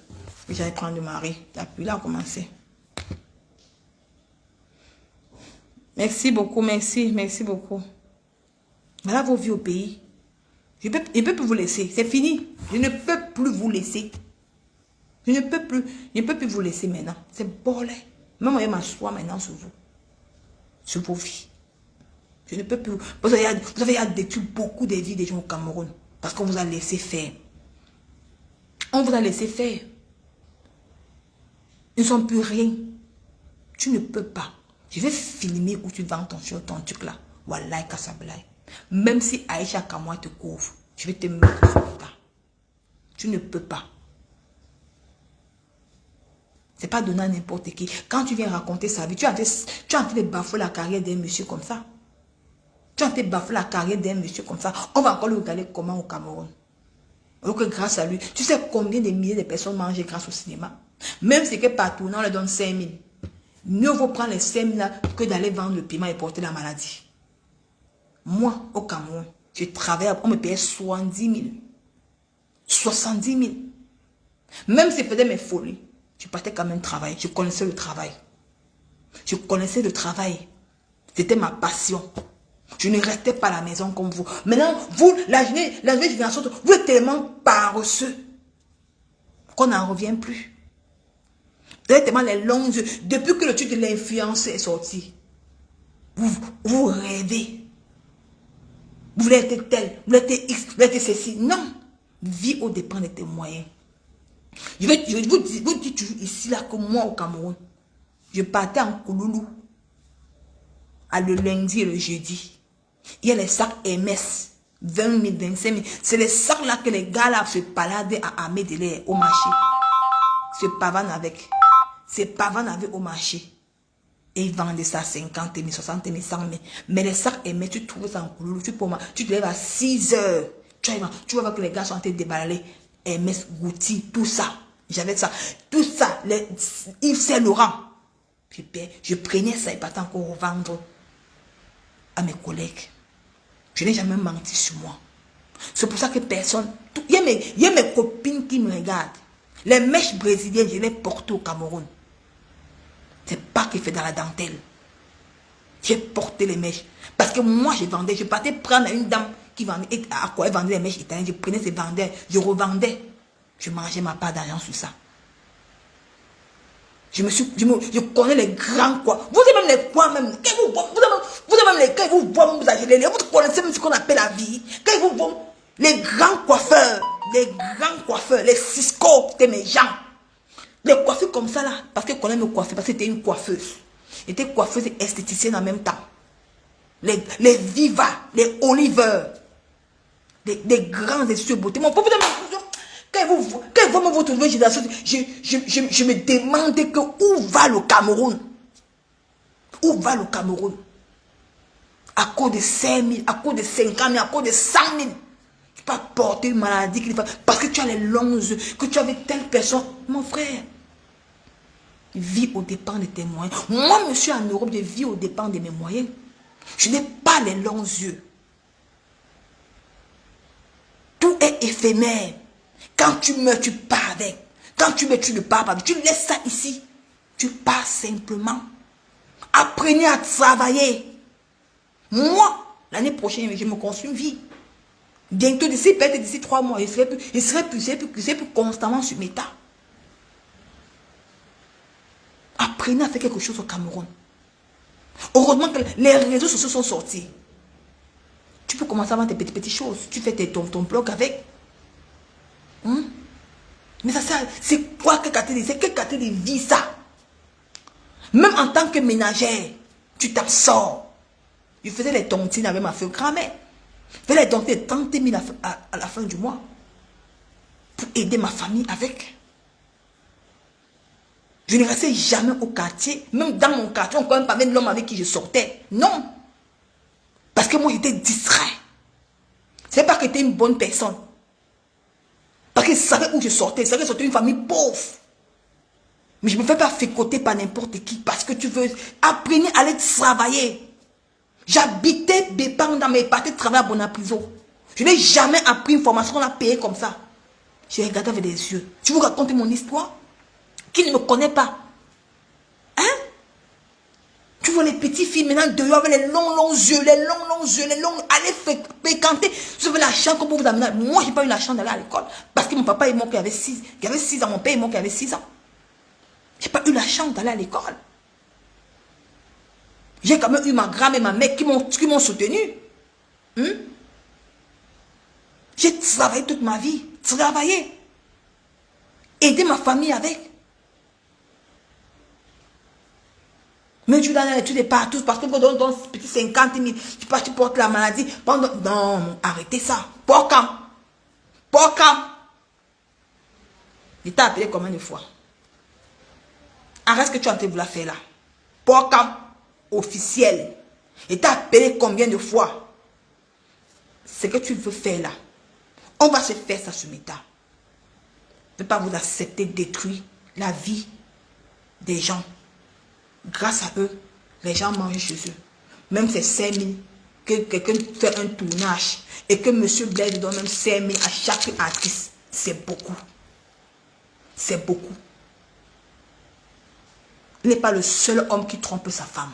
J'allais prendre le mari. Depuis là, on a commencé. Merci beaucoup, merci beaucoup. Voilà vos vies au pays. Je ne peux plus vous laisser. C'est fini. Je ne peux plus vous laisser. Je ne peux plus vous laisser maintenant. C'est bolé. Même moi, je m'assois maintenant sur vous. Sur vos vies. Je ne peux plus. Vous avez détruit beaucoup de vies des gens au Cameroun. Parce qu'on vous a laissé faire. On vous a laissé faire. Ils ne sont plus rien. Tu ne peux pas. Je vais filmer où tu vends ton truc là. Wallahi Kassablai. Même si Aïcha Kamoua te couvre, je vais te mettre sur le tas. Tu ne peux pas. C'est pas donner à n'importe qui. Quand tu viens raconter sa vie, tu as en train de bafouer la carrière d'un monsieur comme ça. Tu as en train de bafouer la carrière d'un monsieur comme ça. On va encore le regarder comment au Cameroun. Alors que grâce à lui, tu sais combien de milliers de personnes mangent grâce au cinéma. Même si que partout, on leur donne 5 000. Mieux vaut prendre les 5 000 là que d'aller vendre le piment et porter la maladie. Moi, au Cameroun, je travaillais, on me payait 70 000. 70 000. Même si je faisais mes folies, je partais quand même travailler. Je connaissais le travail. Je connaissais le travail. C'était ma passion. Je ne restais pas à la maison comme vous. Maintenant, vous, la nouvelle génération, vous êtes tellement paresseux qu'on n'en revient plus. Vous avez tellement les longues yeux. Depuis que le truc de l'influence est sorti, vous rêvez. Vous voulez être tel, vous voulez être X, vous voulez être ceci. Non. Vie au dépend de tes moyens. Je vous dis toujours ici, là, que moi, au Cameroun, je partais en Kouloulou. Le lundi et le jeudi. Il y a les sacs MS. 20 000, 25 000. C'est les sacs là que les gars là se baladaient à Amédélé au marché. se pavane avec. Se pavane avec au marché. Et ils vendent ça à 50 000, 60 000, 100 000. Mais les sacs aimés, tu trouves ça en couleur. Tu te lèves à 6 heures. Tu vas voir que les gars sont en train de déballer. MS, Goutti, tout ça. J'avais ça. Tout ça. Yves Saint Laurent. Je prenais ça et partais encore revendre à mes collègues. Je n'ai jamais menti sur moi. C'est pour ça que personne... Il y a mes copines qui me regardent. Les mèches brésiliennes, je les porte au Cameroun. C'est pas que fait dans la dentelle. J'ai porté les mèches. Parce que moi, je vendais. Je partais prendre une dame qui vendait, à quoi elle vendait les mèches italiennes. Je prenais ses vendeurs, je revendais. Je mangeais ma part d'argent sur ça. Je connais les grands quoi. Vous avez même les quoi même. Vous avez même les quand ils vous voient, vous achetez les. Vous connaissez même ce qu'on appelle la vie. Quand ils vous voient, les grands coiffeurs, les Cisco, c'était mes gens. Les coiffures comme ça là, parce que je connais me coiffer, parce que c'était une coiffeuse. J'étais coiffeuse et esthéticienne en même temps. Les Viva, les Oliver, des grands études de beauté. Mon pauvre, quand vous me retrouvez, je me demande que où va le Cameroun? Où va le Cameroun? À cause de 5 000, à cause de 50 000, à cause de 100 000. Tu peux pas porter une maladie parce que tu as les longs yeux, que tu avais telle personne. Mon frère, vis aux dépens de tes moyens. Moi, monsieur, en Europe, je vis aux dépens de mes moyens. Je n'ai pas les longs yeux. Tout est éphémère. Quand tu meurs, tu pars avec. Quand tu meurs, tu ne pars pas. Tu laisses ça ici. Tu pars simplement. Apprenez à travailler. Moi, l'année prochaine, je me construis une vie. Bientôt, peut-être d'ici 3 mois, je serai plus constamment sur mes tas. Apprenez à faire quelque chose au Cameroun. Heureusement que les réseaux sociaux sont sortis. Tu peux commencer à vendre tes petites choses. Tu fais ton blog avec. Mais ça, c'est quoi que Cathy dit? C'est que Cathy dit vit ça. Même en tant que ménagère, tu t'en sors. Je faisais les tontines avec ma fille grand-mère. Je faisais les tontines de 30 000 à la fin du mois. Pour aider ma famille avec. Je ne restais jamais au quartier. Même dans mon quartier, on ne connaît pas même l'homme avec qui je sortais. Non. Parce que moi, j'étais distrait. C'est pas que j'étais une bonne personne. Parce que je savais où je sortais. Je savais que c'était une famille pauvre. Mais je ne me fais pas fécoter par n'importe qui. Parce que tu veux. Apprenez à aller travailler. J'habitais pendant mes parties de travail à Bonaprison. Je n'ai jamais appris une formation qu'on a payée comme ça. J'ai regardé avec des yeux. Tu veux raconter mon histoire? Qui ne me connaît pas? Hein? Tu vois les petites filles maintenant dehors avec les longs yeux, allez fréquenter. Vous avez la chance qu'on peut vous amener. Moi, je n'ai pas eu la chance d'aller à l'école. Parce que mon papa est mort qui avait 6 ans. Mon père est mort qui avait 6 ans. Je n'ai pas eu la chance d'aller à l'école. J'ai quand même eu ma grand-mère et ma mère qui m'ont soutenu. J'ai travaillé toute ma vie. Travaillé. Aider ma famille avec. Mais tu donnes l'étude partout parce que dans petit 50 000, tu portes la maladie. Non, arrêtez ça. Porcam. Il t'a appelé combien de fois? Arrête ce que tu es en train de vouloir faire là. Porcam. Officiel. Il t'a appelé combien de fois? Ce que tu veux faire là. On va se faire ça sur mes tas. Ne pas vous accepter détruire la vie des gens. Grâce à eux, les gens mangent chez eux. Même ces 5 000, que quelqu'un fait un tournage et que M. Blaise donne même 5 000 à chaque artiste, c'est beaucoup. C'est beaucoup. Il n'est pas le seul homme qui trompe sa femme.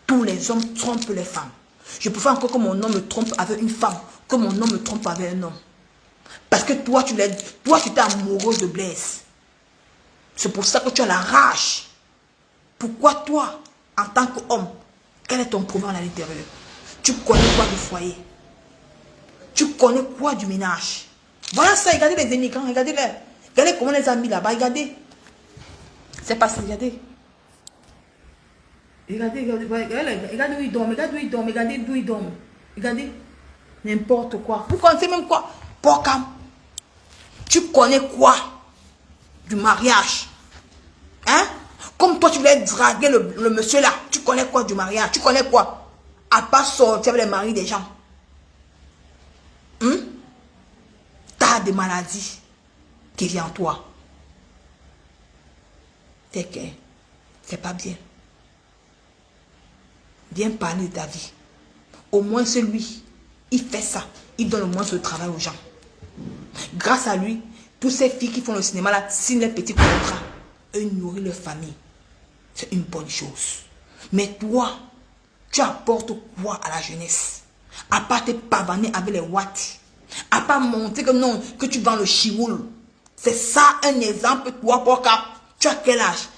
Tous les hommes trompent les femmes. Je préfère encore que mon homme me trompe avec une femme que mon homme me trompe avec un homme. Parce que toi, tu étais amoureuse de Blaise. C'est pour ça que tu as la rage. Pourquoi toi, en tant qu'homme, quel est ton problème à l'intérieur? Tu connais quoi du foyer? Tu connais quoi du ménage? Voilà ça, regardez les immigrants, regardez-les. Regardez comment les amis là-bas, regardez. C'est pas ça, regardez. Regardez où ils dorment, regardez d'où ils dorment. Regardez. N'importe quoi. Vous connaissez même quoi? Porcam. Tu connais quoi? du mariage. Hein? Comme toi, tu voulais draguer le monsieur là. Tu connais quoi du mariage? Tu connais quoi? À part sortir avec les maris des gens. T'as des maladies qui viennent en toi. C'est pas bien. Viens parler de ta vie. Au moins celui, il fait ça. Il donne au moins ce travail aux gens. Grâce à lui, toutes ces filles qui font le cinéma là, signent les petits contrats. Eux nourrissent leur famille. C'est une bonne chose. Mais toi, tu apportes quoi à la jeunesse? À part te pavaner avec les watts. À part montrer que non, que tu vends le chioul. C'est ça un exemple, toi, Poka. Tu as quel âge?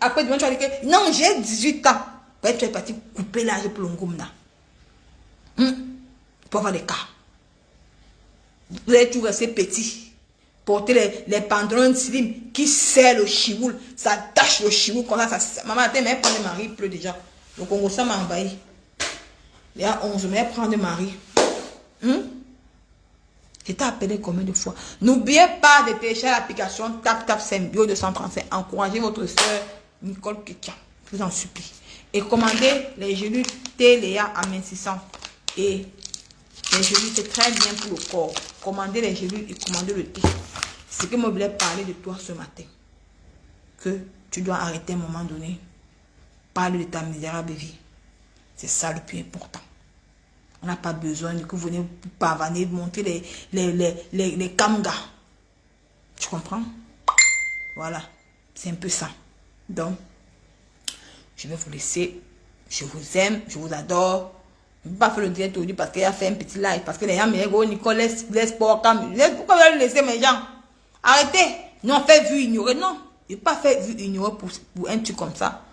Après, demain, tu vas dire que non, j'ai 18 ans. Peut-être tu es parti couper l'âge pour le ngoumna. Pour avoir des cas. Vous êtes toujours resté petit. Porter les pantalons slim qui serrent le chioul. Ça tâche le chioul comme ça. Maman, attends, mais elle prend le mari, il pleut déjà. Le Congo, ça m'a envahi. Il y a 11, mais elle prend le mari. Je t'ai appelé combien de fois? N'oubliez pas de télécharger l'application TapTap Symbio 235. Encouragez votre soeur Nicole Ketia. Je vous en supplie. Et commandez les gélules Téléa amincissant. Et les gélules, c'est très bien pour le corps. Commandez les gélules et commandez le thé. C'est ce que je voulais parler de toi ce matin. Que tu dois arrêter à un moment donné. Parle de ta misérable vie. C'est ça le plus important. On n'a pas besoin de que vous venez pavaner, monter les kamgas. Tu comprends? Voilà. C'est un peu ça. Donc, je vais vous laisser. Je vous aime, je vous adore. Je ne vais pas faire le direct aujourd'hui parce qu'il a fait un petit live. Parce que les gens me disent, oh Nicole, laisse pas comme. Pourquoi vous allez laisser mes gens? Arrêtez. Non, fait vu ignorer. Non. Je n'ai pas fait vu ignorer pour un truc comme ça.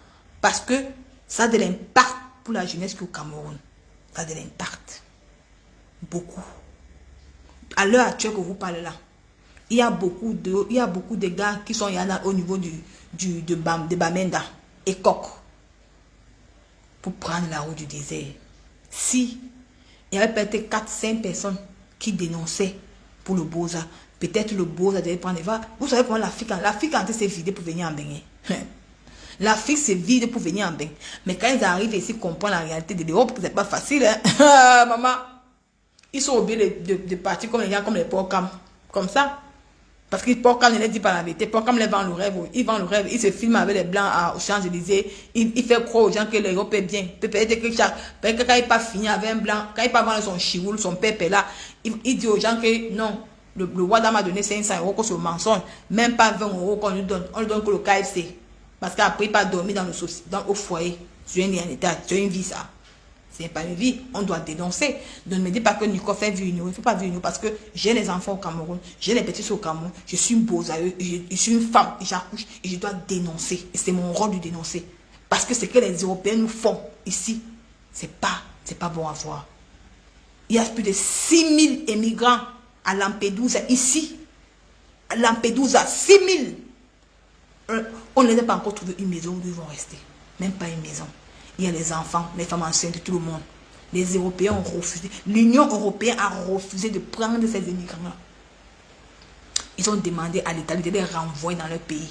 Parce que ça a de l'impact pour la jeunesse qui est au Cameroun. Ça a de l'impact. Beaucoup. À l'heure actuelle que vous parlez là, il y a beaucoup de gars qui sont au niveau de Bamenda et Coq pour prendre la route du désert. Si il y avait peut-être 4-5 personnes qui dénonçaient pour le Boza, peut-être le Boza devait prendre des vagues. Vous savez comment l'Afrique quand s'est vidée pour venir en Bénin. L'Afrique s'est vide pour venir en Bénin. Mais quand ils arrivent ici, ils comprennent la réalité de l'Europe, c'est pas facile. Hein? Maman, ils sont obligés de partir comme les gens, comme les Porcam. Comme ça. Parce que les Porcam ne les dit pas la vérité. Porcam les vend le rêve. Ils vendent le rêve. Ils se filment avec les Blancs aux Champs-Élysées. Ils font croire aux gens que l'Europe est bien. Peut-être que quand il n'est pas fini avec un Blanc, quand il n'est pas vendre son chivoul, son pépé là, il dit aux gens que non, le Wada m'a donné 500 euros sur le mensonge. Même pas 20 euros qu'on lui donne. On lui donne que le KFC. Parce qu'après, il pas dormir au foyer, sur un étage, sur une vie, ça. C'est pas une vie, on doit dénoncer. Donc, ne me dis pas que Nicole fait vie ignorée. Il ne faut pas vie ignorée parce que j'ai les enfants au Cameroun, j'ai les petits au Cameroun, je suis une beau à eux, je suis une femme, et j'accouche, et je dois dénoncer. Et c'est mon rôle de dénoncer. Parce que ce que les Européens nous font ici, c'est pas bon à voir. Il y a plus de 6000 immigrants à Lampedusa, ici. À Lampedusa, 6000. On ne les a pas encore trouvé une maison où ils vont rester. Même pas une maison. Il y a les enfants, les femmes enceintes, tout le monde. Les Européens ont refusé. L'Union européenne a refusé de prendre ces immigrants-là. Ils ont demandé à l'Italie de les renvoyer dans leur pays.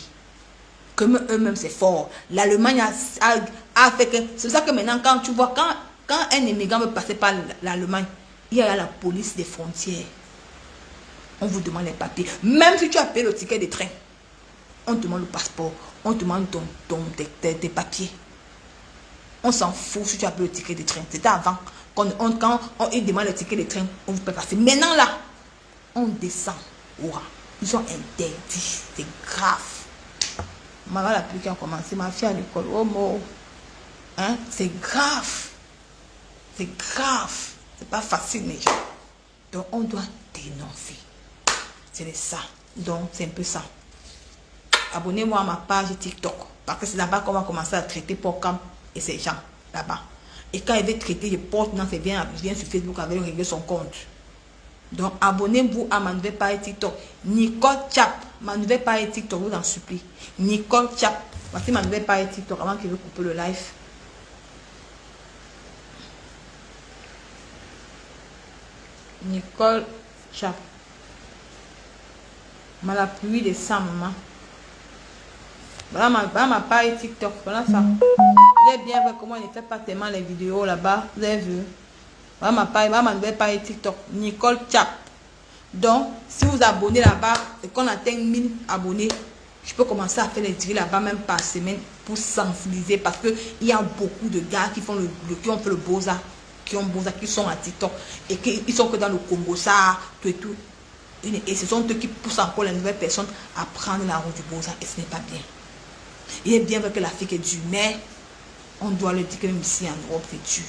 Comme eux-mêmes, c'est fort. L'Allemagne a fait que... C'est pour ça que maintenant, quand tu vois, quand un immigrant veut passer par l'Allemagne, il y a la police des frontières. On vous demande les papiers. Même si tu as payé le ticket de train, on te demande le passeport, on te demande tes papiers. On s'en fout si tu as payé le ticket de train. C'était avant. Quand ils demandent le ticket de train, on vous peut passer. Maintenant là, on descend. Ouah. Ils sont interdits. C'est grave. Maman la pluie qui a commencé, ma fille à l'école. Oh mon. Hein? C'est grave. C'est grave. C'est pas facile, mais donc on doit dénoncer. C'est ça. Donc c'est un peu ça. Abonnez-moi à ma page TikTok. Parce que c'est là-bas qu'on va commencer à traiter Porcam et ces gens. Là-bas. Et quand il veut traiter, je porte, non, c'est bien, je viens sur Facebook avec régler son compte. Donc abonnez-vous à ma nouvelle page TikTok. Nicole Chap. Ma nouvelle page TikTok, je vous en supplie. Nicole Chap. Voici ma nouvelle page TikTok avant qu'il veut couper le live. Nicole Chap. Mais la pluie descend, maman. Voilà ma page TikTok. Voilà ça. Vous avez bien vu comment je ne fais pas tellement les vidéos là-bas. Vous avez vu. Voilà ma page, voilà ma nouvelle page TikTok. Nicole Chap. Donc, si vous abonnez là-bas et qu'on atteint 1000 abonnés, je peux commencer à faire les drills là-bas même par semaine pour sensibiliser parce que il y a beaucoup de gars qui font qui ont fait le Boza, qui sont à TikTok et qui sont que dans le Congo, ça, tout et tout. Et ce sont eux qui poussent encore les nouvelles personnes à prendre la route du Boza et ce n'est pas bien. Il est bien vrai que l'Afrique est dure, mais on doit le dire que même ici en Europe c'est dur.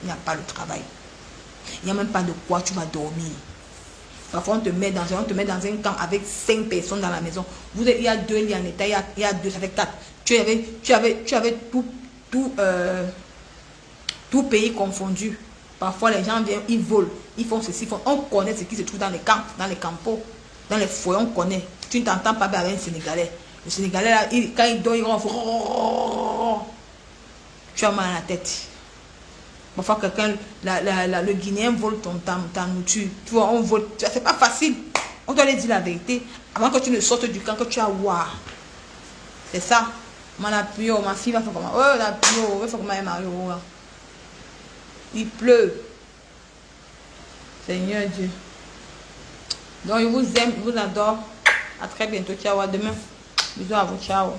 Il n'y a pas de travail. Il n'y a même pas de quoi tu vas dormir. Parfois, on te met dans un camp avec 5 personnes dans la maison. Il y a 2 lits en état, il y a 2, ça fait 4. Tu avais tout pays confondu. Parfois, les gens viennent, ils volent, ils font ceci, on connaît ce qui se trouve dans les camps, dans les campos, dans les foyers, on connaît. Tu ne t'entends pas avec un Sénégalais. Le Sénégalais, là, quand il dort, il ronfle. Tu as mal à la tête. Parfois, quelqu'un, le Guinéen vole ta nourriture. Tu vois, on vole. C'est pas facile. On doit lui dire la vérité. Avant que tu ne sortes du camp, que tu as waouh. C'est ça. Ma fille va faire comment? Oh, la pio, va faire comment elle marie. Il pleut. Seigneur Dieu. Donc, je vous aime, je vous adore. À très bientôt. Ciao. À demain. Bisous à vous. Ciao.